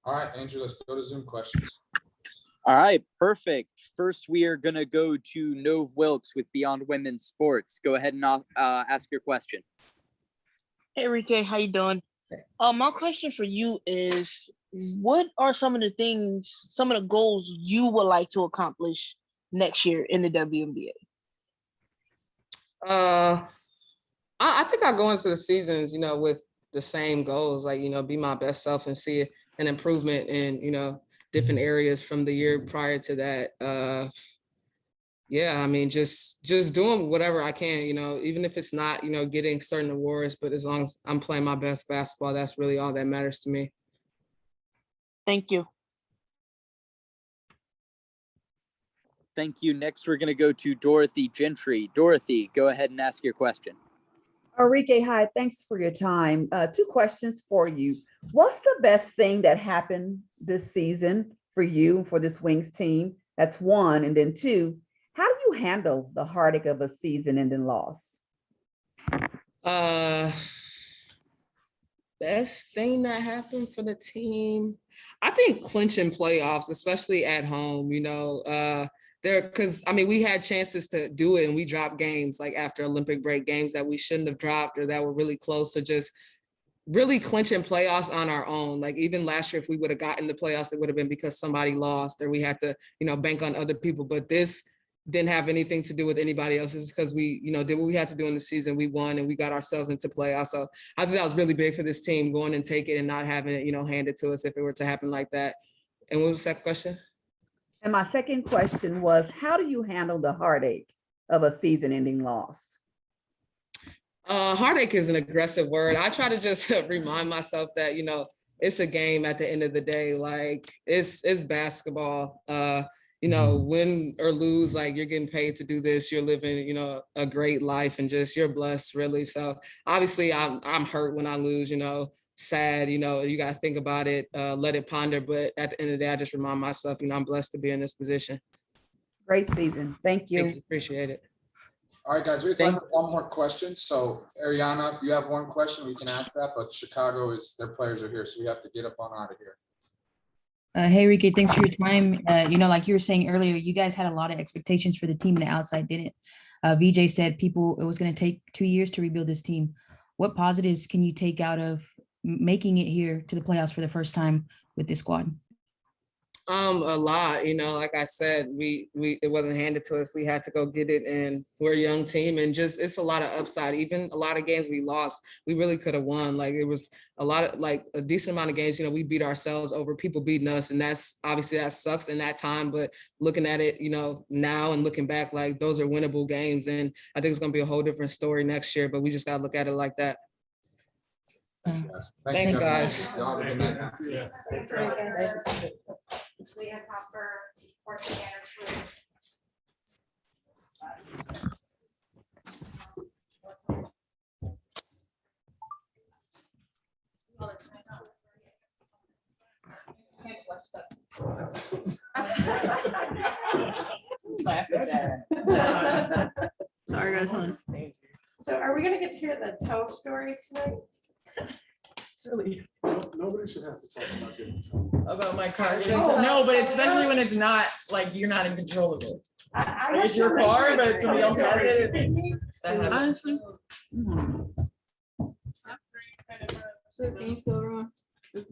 All right, Andrew, let's go to Zoom questions. All right, perfect. First, we are going to go to Nove Wilkes with Beyond Women's Sports. Go ahead and ask your question. Hey, Enrique, how you doing? My question for you is, what are some of the goals you would like to accomplish next year in the WNBA? I think I go into the seasons, with the same goals, like, be my best self and see an improvement in, different areas from the year prior to that. Yeah, I mean, just doing whatever I can, even if it's not, getting certain awards, but as long as I'm playing my best basketball, that's really all that matters to me. Thank you. Thank you. Next, we're going to go to Dorothy Gentry. Dorothy, go ahead and ask your question. Enrique, hi, thanks for your time. Two questions for you. What's the best thing that happened this season for you, for this Wings team? That's one. And then two, how do you handle the heartache of a season-ending loss? Best thing that happened for the team, I think clinching playoffs, especially at home, because we had chances to do it and we dropped games like after Olympic break, games that we shouldn't have dropped or that were really close. So just really clinching playoffs on our own. Like even last year, if we would have gotten the playoffs, it would have been because somebody lost or we had to, bank on other people. But this didn't have anything to do with anybody else. It's because we, did what we had to do in the season. We won and we got ourselves into playoffs. So I think that was really big for this team, going and take it and not having it, handed to us if it were to happen like that. And what was the second question? And my second question was, how do you handle the heartache of a season-ending loss? Heartache is an aggressive word. I try to just remind myself that, it's a game at the end of the day. Like it's basketball. Win or lose, like you're getting paid to do this. You're living, a great life and just you're blessed, really. So obviously I'm hurt when I lose, sad, you got to think about it, let it ponder. But at the end of the day, I just remind myself, I'm blessed to be in this position. Great season. Thank you. Thank you. Appreciate it. All right, guys, we have time for one more question. So Ariana, if you have one question, we can ask that, but Chicago their players are here, so we have to get up on out of here. Hey, Enrique, thanks for your time. Like you were saying earlier, you guys had a lot of expectations for the team and the outside didn't. VJ said it was going to take 2 years to rebuild this team. What positives can you take out of making it here to the playoffs for the first time with this squad? A lot, like I said, it wasn't handed to us. We had to go get it, and we're a young team, and just it's a lot of upside. Even a lot of games we lost, we really could have won. Like it was a lot of a decent amount of games. We beat ourselves over people beating us, and that's obviously that sucks in that time. But looking at it, now and looking back, like those are winnable games, and I think it's gonna be a whole different story next year. But we just gotta look at it like that. Thanks, guys. Y'all have a good night. Leah Copper, working manager. Sorry, guys. Hold on. So are we gonna get to hear the toe story tonight? It's really Nobody should have to talk about getting told. about my car. Oh, No, but especially when it's not like you're not in control of it. I It's your car, but somebody else has it. Honestly. So can you spell it wrong? You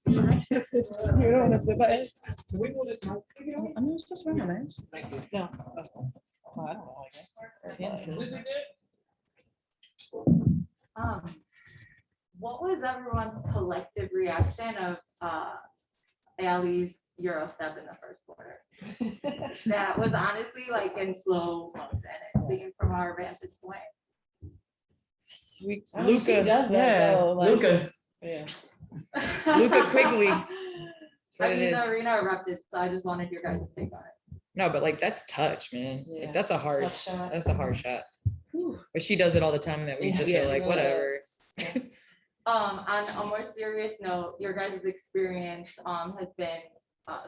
don't want to sit by it? I'm not supposed to wear my mask. No. Oh, I don't know, I guess. What was everyone's collective reaction of Allie's Euro step in the first quarter? That was honestly like in slow motion, it seemed from our vantage point. Luca does that though. Luca. Yeah. Luca quickly. I mean, the arena erupted, so I just wanted your guys' take on it. No, but like that's touch, man. Yeah. Like, that's a hard shot. But she does it all the time that we just Yeah. feel like whatever. On a more serious note, your guys' experience has been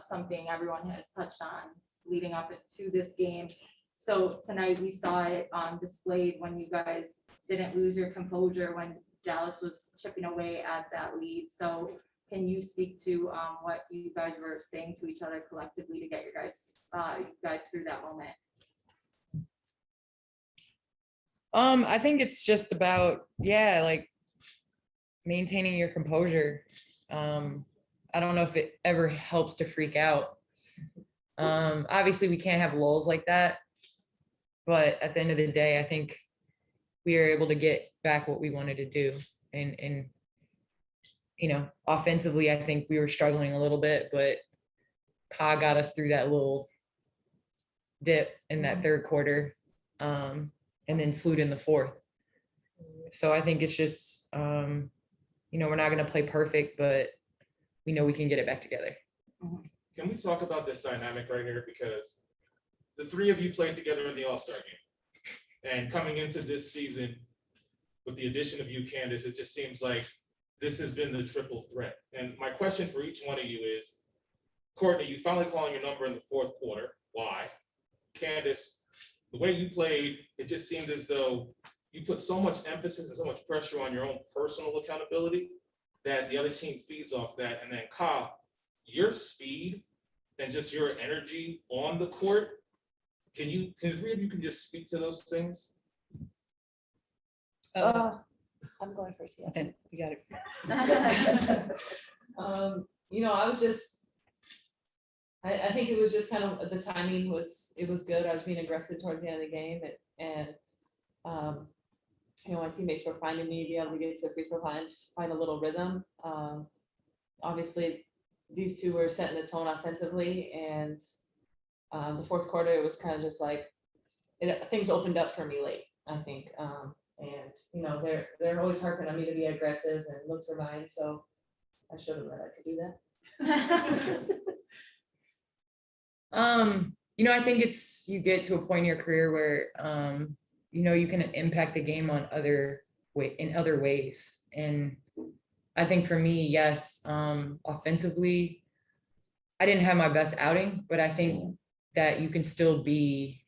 something everyone has touched on leading up to this game. So tonight we saw it displayed when you guys didn't lose your composure when Dallas was chipping away at that lead. So can you speak to what you guys were saying to each other collectively to get you guys through that moment? I think it's just about, like maintaining your composure. I don't know if it ever helps to freak out. Obviously we can't have lulls like that, but at the end of the day, I think we are able to get back what we wanted to do. And you know, offensively, I think we were struggling a little bit, but Ka got us through that little dip in that third quarter, and then slewed in the fourth. So I think it's just, you know, we're not going to play perfect, but we know we can get it back together. Can we talk about this dynamic right here? Because the three of you played together in the All-Star game. And coming into this season, with the addition of you, Candace, it just seems like this has been the triple threat. And my question for each one of you is, Courtney, you finally calling your number in the fourth quarter. Why? Candace, the way you played, it just seemed as though you put so much emphasis and so much pressure on your own personal accountability that the other team feeds off that. And then Ka, your speed and just your energy on the court, can the three of you can just speak to those things? I'm going first. Yes, you got it. You know, I was just, I think it was just kind of the timing was good. I was being aggressive towards the end of the game, and you know, my teammates were finding me, be able to get to free throw line, find a little rhythm. Obviously, these two were setting the tone offensively, and the fourth quarter, it was kind of just like things opened up for me late, I think. And you know, they're always harping on me to be aggressive and look for mine, so I showed them that I could do that. You know, I think it's, you get to a point in your career where you know, you can impact the game on in other ways. And I think for me, yes, offensively, I didn't have my best outing, but I think that you can still be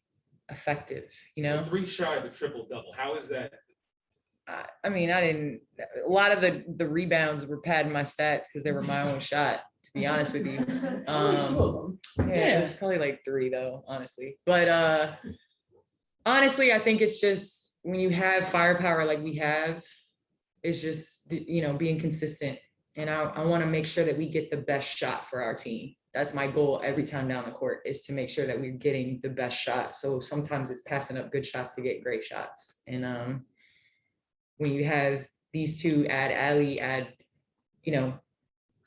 effective, you know? 3 shy of a triple double. How is that? I mean, a lot of the rebounds were padding my stats because they were my own shot, to be honest with you. Only 2 of them. Yeah, it was probably like 3 though, honestly. But honestly, I think it's just when you have firepower like we have, it's just, you know, being consistent. And I want to make sure that we get the best shot for our team. That's my goal every time down the court, is to make sure that we're getting the best shot. So sometimes it's passing up good shots to get great shots. And when you have these two, add Allie, add, you know,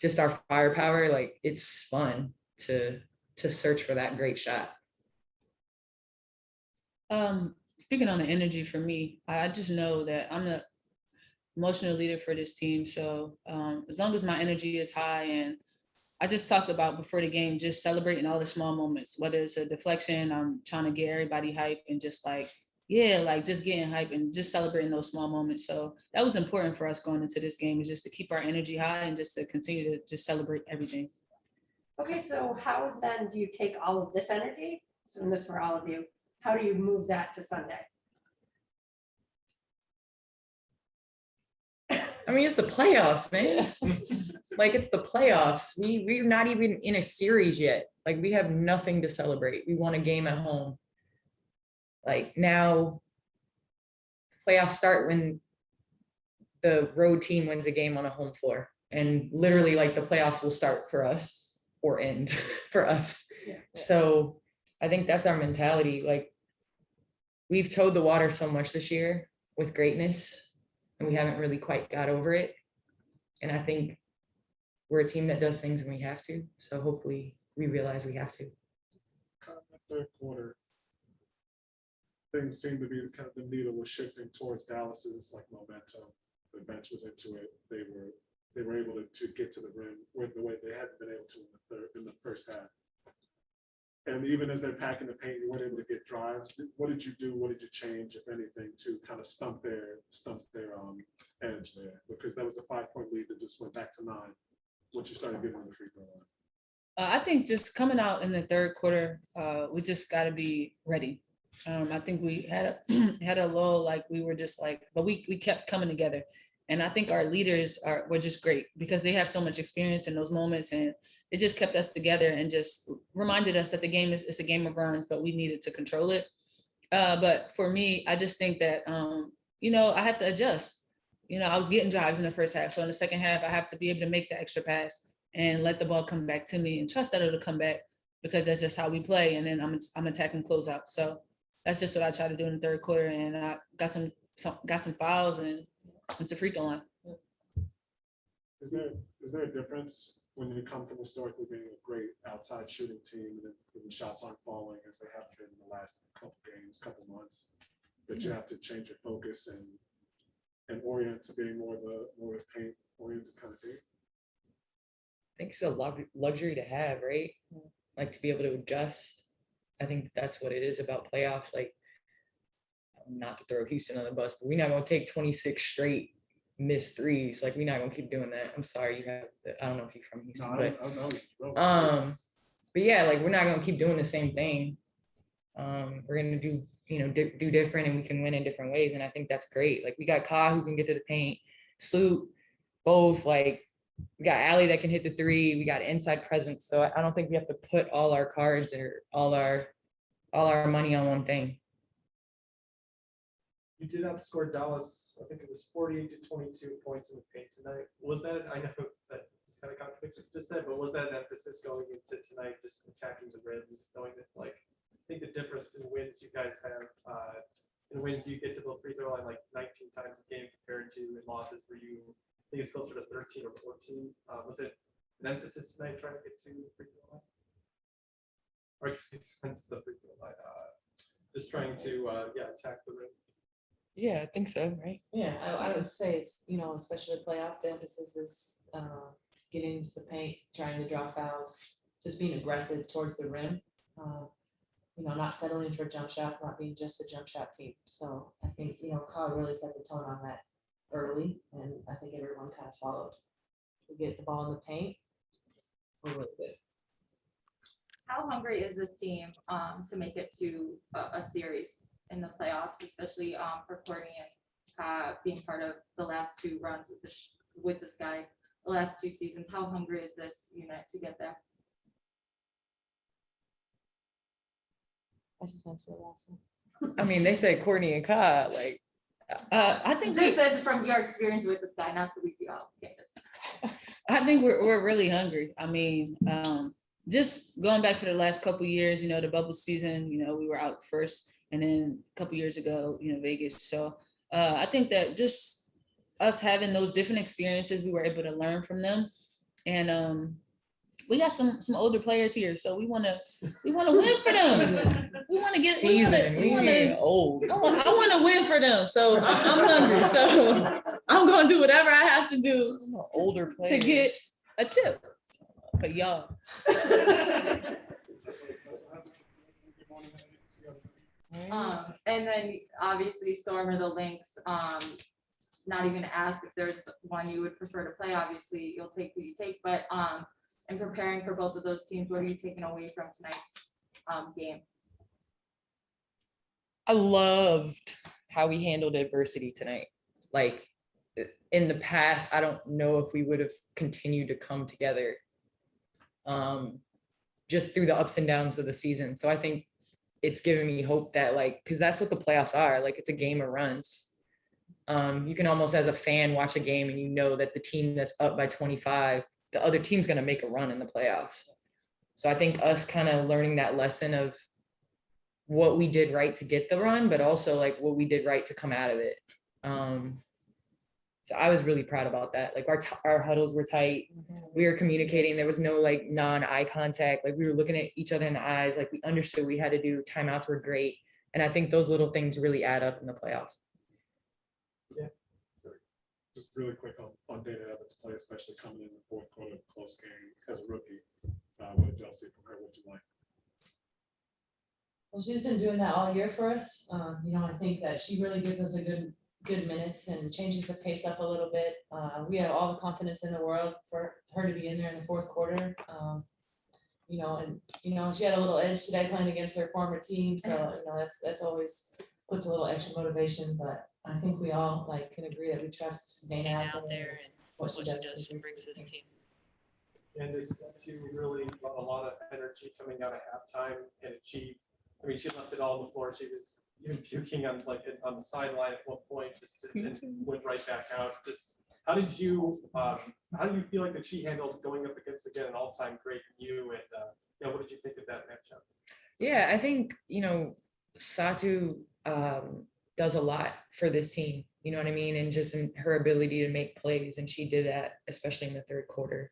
just our firepower, like it's fun to search for that great shot. Speaking on the energy for me, I just know that I'm the emotional leader for this team. So as long as my energy is high, and I just talked about before the game, just celebrating all the small moments, whether it's a deflection, I'm trying to get everybody hyped and just like, yeah, like just getting hyped and just celebrating those small moments. So that was important for us going into this game, is just to keep our energy high and just to continue to just celebrate everything. Okay, so how then do you take all of this energy, so and this for all of you, how do you move that to Sunday? I mean, it's the playoffs, man. Like, it's the playoffs. We're not even in a series yet. Like, we have nothing to celebrate. We won a game at home. Like, now playoffs start when the road team wins a game on a home floor. And literally, like, the playoffs will start for us or end for us. Yeah. So I think that's our mentality. Like, we've towed the water so much this year with greatness, and we haven't really quite got over it. And I think we're a team that does things when we have to. So hopefully we realize we have to. Third quarter, things seem to be kind of the needle was shifting towards Dallas's like momentum. The bench was into it. They were able to get to the rim with the way they hadn't been able to in the first half. And even as they're packing the paint, you weren't able to get drives. What did you do? What did you change, if anything, to kind of stump their edge there? Because that was a 5-point lead that just went back to 9 once you started getting on the free throw line. I think just coming out in the third quarter, we just got to be ready. I think we had a lull, like we were just like, but we kept coming together. And I think our leaders were just great because they have so much experience in those moments, and it just kept us together and just reminded us that the game is a game of runs, but we needed to control it. But for me, I just think that, I have to adjust. I was getting drives in the first half. So in the second half, I have to be able to make the extra pass and let the ball come back to me and trust that it'll come back, because that's just how we play. And then I'm attacking closeouts. So that's just what I try to do in the third quarter. And I got some fouls and it's a free throw line. Is there a difference when you come from historically being a great outside shooting team and then the shots aren't falling as they have been in the last couple months, that you have to change your focus and orient to being more of a paint oriented kind of team? I think it's a luxury to have, right? Like, to be able to adjust. I think that's what it is about playoffs. Like, not to throw Houston on the bus, but we're not going to take 26 straight missed threes. Like, we're not going to keep doing that. I'm sorry, I don't know if you're from Houston, but yeah, like, we're not going to keep doing the same thing. We're going to do different, and we can win in different ways. And I think that's great. Like, we got Ka who can get to the paint, Sloot, both. Like, we got Allie that can hit the three. We got inside presence. So I don't think we have to put all our cards or all our money on one thing. You did outscore Dallas. I think it was 48 to 22 points in the paint tonight. Was that, I know that it's kind of contradictory what you just said, but was that an emphasis going into tonight, just attacking the rim, knowing that, like, I think the difference in wins you guys have, in wins you get to the free throw line like 19 times a game compared to in losses where you, I think it's closer to 13 or 14. Was it an emphasis tonight trying to get to the free throw line? Or excuse me, the free throw line, just trying to attack the rim. Yeah, I think so, right? Yeah, I would say it's, especially playoff, the emphasis is getting into the paint, trying to draw fouls, just being aggressive towards the rim. Not settling for jump shots, not being just a jump shot team. So I think, Kyle really set the tone on that early, and I think everyone kind of followed. We get the ball in the paint, we're really good. How hungry is this team to make it to a series in the playoffs, especially for Courtney and being part of the last two runs with this guy, the last two seasons? How hungry is this unit to get there? I just answered the last one. I mean, they said Courtney and Ka, like, I think this is from your experience with this guy, not to leave you out. I think we're really hungry. I mean, just going back for the last couple of years, the bubble season, we were out first, and then a couple of years ago, Vegas. So I think that just us having those different experiences, we were able to learn from them, and we got some older players here, so we want to win for them. We want to get old. I want to win for them, so I'm hungry. So I'm gonna do whatever I have to do older to get a chip for y'all. And then obviously Storm or the Lynx, not even ask if there's one you would prefer to play. Obviously you'll take who you take, but and preparing for both of those teams, what are you taking away from tonight's game? I loved how we handled adversity tonight. Like in the past, I don't know if we would have continued to come together just through the ups and downs of the season. So I think it's given me hope that like, because that's what the playoffs are. Like it's a game of runs. You can almost as a fan watch a game and you know that the team that's up by 25, the other team's going to make a run in the playoffs. So I think us kind of learning that lesson of what we did right to get the run, but also like what we did right to come out of it. So I was really proud about that. Like our huddles were tight. We were communicating. There was no like non-eye contact. Like we were looking at each other in the eyes. Like we understood we had to do. Timeouts were great. And I think those little things really add up in the playoffs. Yeah. Just really quick on Dana Evans' play, especially coming in the fourth quarter of a close game as a rookie. What did y'all see from her? What you like? Well, she's been doing that all year for us. You know, I think that she really gives us a good minutes and changes the pace up a little bit. We have all the confidence in the world for her to be in there in the fourth quarter. You know, she had a little edge today playing against her former team, so you know that's always puts a little extra motivation. But I think we all like can agree that we trust Dana out there and what she does and brings his team. And this she really brought a lot of energy coming out of halftime, and she left it all on the floor. She was even puking on the sideline at one point, and went right back out. Just how do you feel like that she handled going up against again an all-time great you, and what did you think of that matchup? Yeah, I think Satu does a lot for this team. You know what I mean, and just in her ability to make plays, and she did that especially in the third quarter.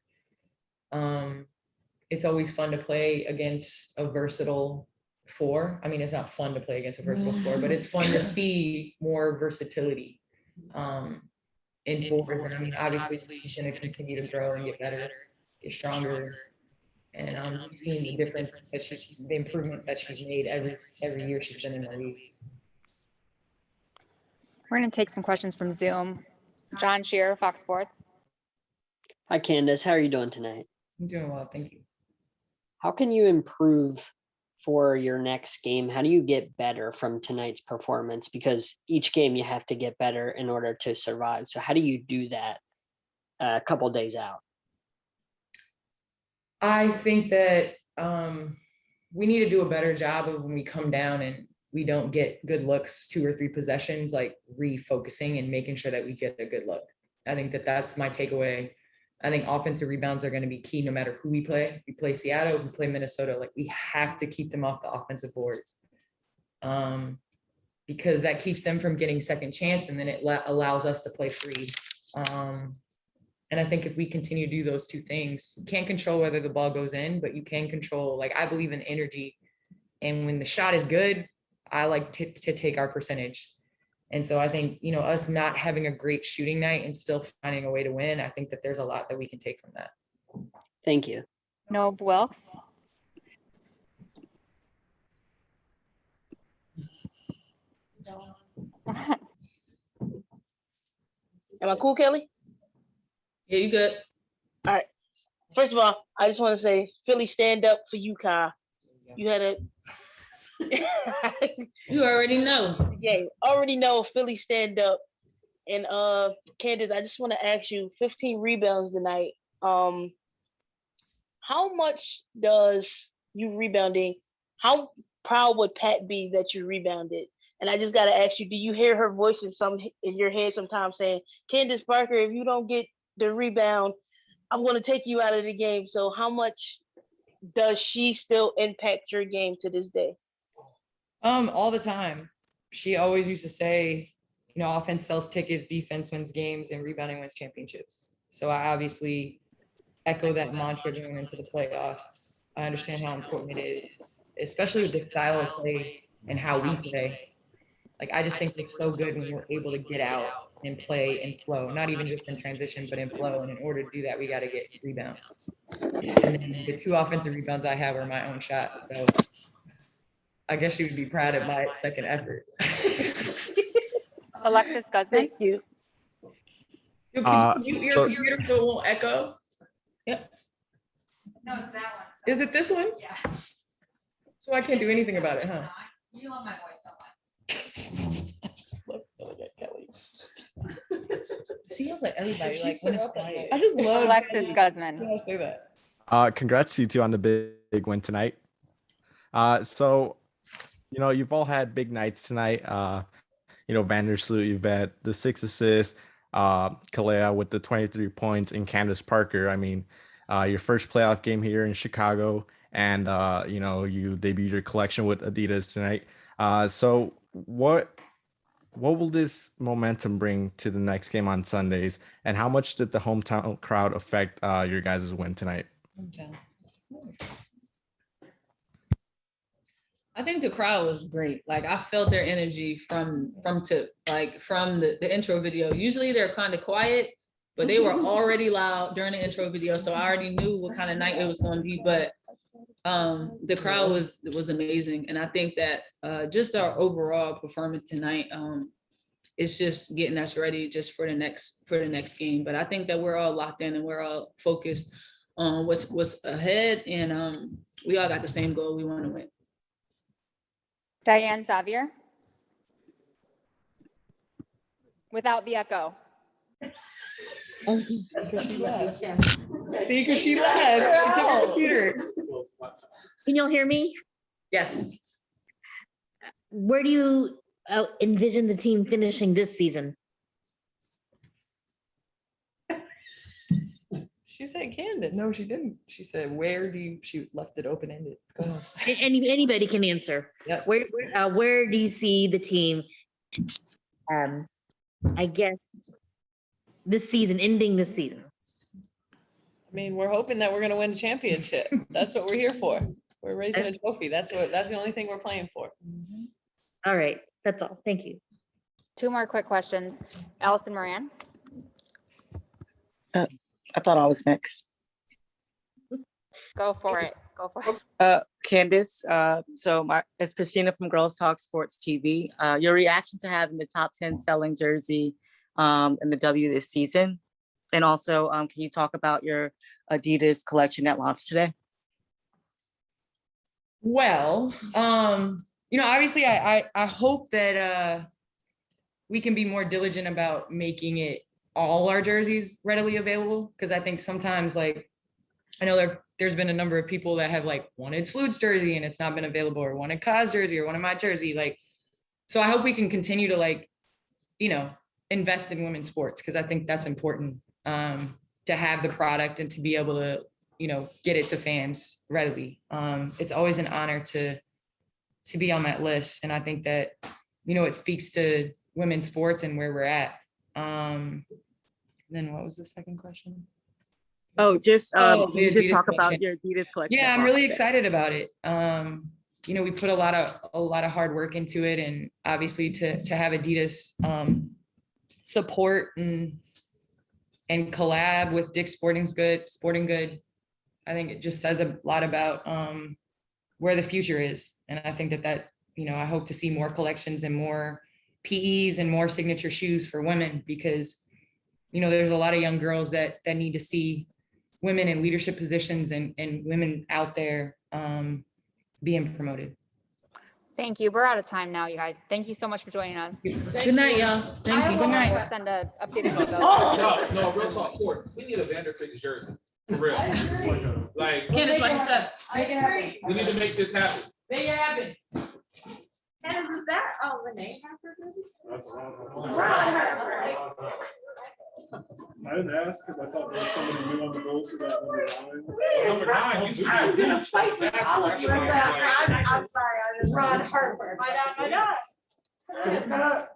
It's always fun to play against a versatile four. I mean, it's not fun to play against a versatile four, but it's fun to see more versatility in fours. And I mean, obviously she's going to continue to grow and get better, get stronger. And we've seen the difference that the improvement that she's made every year she's been in the league. We're going to take some questions from Zoom. John Shearer, Fox Sports. Hi, Candace. How are you doing tonight? I'm doing well, thank you. How can you improve for your next game? How do you get better from tonight's performance? Because each game you have to get better in order to survive. So how do you do that a couple days out? I think that we need to do a better job of when we come down and we don't get good looks 2 or 3 possessions, like refocusing and making sure that we get a good look. I think that that's my takeaway. I think offensive rebounds are going to be key no matter who we play. We play Seattle, we play Minnesota. Like we have to keep them off the offensive boards because that keeps them from getting second chance, and then it allows us to play free. And I think if we continue to do those 2 things, you can't control whether the ball goes in, but you can control, like I believe in energy. And when the shot is good, I like to take our percentage. And so I think, us not having a great shooting night and still finding a way to win, I think that there's a lot that we can take from that. Thank you. Nove Wilkes. Am I cool, Kelly? Yeah, you good. All right. First of all, I just want to say, Philly, stand up for you, Kyle. You had a. You already know. Yeah, already know. Philly, stand up. And Candace, I just want to ask you, 15 rebounds tonight. How much does you rebounding? How proud would Pat be that you rebounded? And I just got to ask you, do you hear her voice in your head sometimes saying, Candace Parker, if you don't get the rebound, I'm going to take you out of the game. So how much does she still impact your game to this day? All the time. She always used to say, offense sells tickets, defense wins games, and rebounding wins championships. So I obviously echo that mantra going into the playoffs. I understand how important it is, especially with the style of play and how we play. Like, I just think it's so good when we're able to get out and play and flow, not even just in transition, but in flow. And in order to do that, we got to get rebounds. And then the 2 offensive rebounds I have are my own shot. So I guess you would be proud of my second effort. Alexis Guzman. Thank you. Your computer so it won't echo? Yep. No, it's that one. Is it this one? Yeah. So I can't do anything about it, huh? You love my voice so much. I just love yelling at Kelly. She yells at everybody, She like keeps when her it's up at quiet. night. I just love Alexis Kelly. Guzman. Yeah, I'll say that. Congrats to you two on the big win tonight. So, you've all had big nights tonight. Vandersloot, you've had the 6 assists, Kalea with the 23 points, and Candace Parker. I mean, your first playoff game here in Chicago, and you debuted your collection with Adidas tonight. So what will this momentum bring to the next game on Sundays, and how much did the hometown crowd affect your guys' win tonight? I think the crowd was great. Like I felt their energy from tip, like from the intro video. Usually they're kind of quiet, but they were already loud during the intro video. So I already knew what kind of night it was going to be. But the crowd was amazing. And I think that just our overall performance tonight is just getting us ready just for the next game. But I think that we're all locked in and we're all focused on what's ahead. And we all got the same goal. We want to win. Diane Xavier. Without the echo. See, because she left. She took her computer. Can y'all hear me? Yes. Where do you envision the team finishing this season? She said Candace. No, she didn't. She said, she left it open-ended. Go ahead. Anybody can answer. Yep. Where do you see the team, I guess, ending this season? I mean, we're hoping that we're going to win a championship. That's what we're here for. We're raising a trophy. That's the only thing we're playing for. All right, that's all. Thank you. 2 more quick questions. Allison Moran. I thought I was next. Go for it. Go for it. Candace, it's Christina from Girls Talk Sports TV. Your reaction to having the top 10 selling jersey in the W this season? And also, can you talk about your Adidas collection that launched today? Well, obviously I hope that we can be more diligent about making it all our jerseys readily available. Cause I think sometimes I know there's been a number of people that have wanted Sloot's jersey and it's not been available, or wanted Kaz jersey or wanted my jersey. So I hope we can continue to invest in women's sports. Cause I think that's important to have the product and to be able to, get it to fans readily. It's always an honor to be on that list. And I think that, it speaks to women's sports and where we're at. Then what was the second question? Oh, just the just Adidas talk collection. about your Adidas collection. Yeah, that I'm launched really today. excited about it. We put a lot of hard work into it, and obviously to have Adidas support and collab with Dick's Sporting Good. I think it just says a lot about where the future is, and I think that I hope to see more collections and more PEs and more signature shoes for women, because there's a lot of young girls that need to see women in leadership positions and women out there being promoted. Thank you. We're out of time now, you guys. Thank you so much for joining us. Good night, y'all. Thank you. Good night. Send a updated photo. No, real talk, Court. We need a Vandercriggs jersey. For real. Candace, like you said. We need to make this happen. Make it happen. And is that Renee Harper? That's a Ron Harper. I didn't ask because I thought there was somebody new on the Bulls who got number 9. I'm gonna fight with all of you. I'm sorry, I was Ron Harper. My God.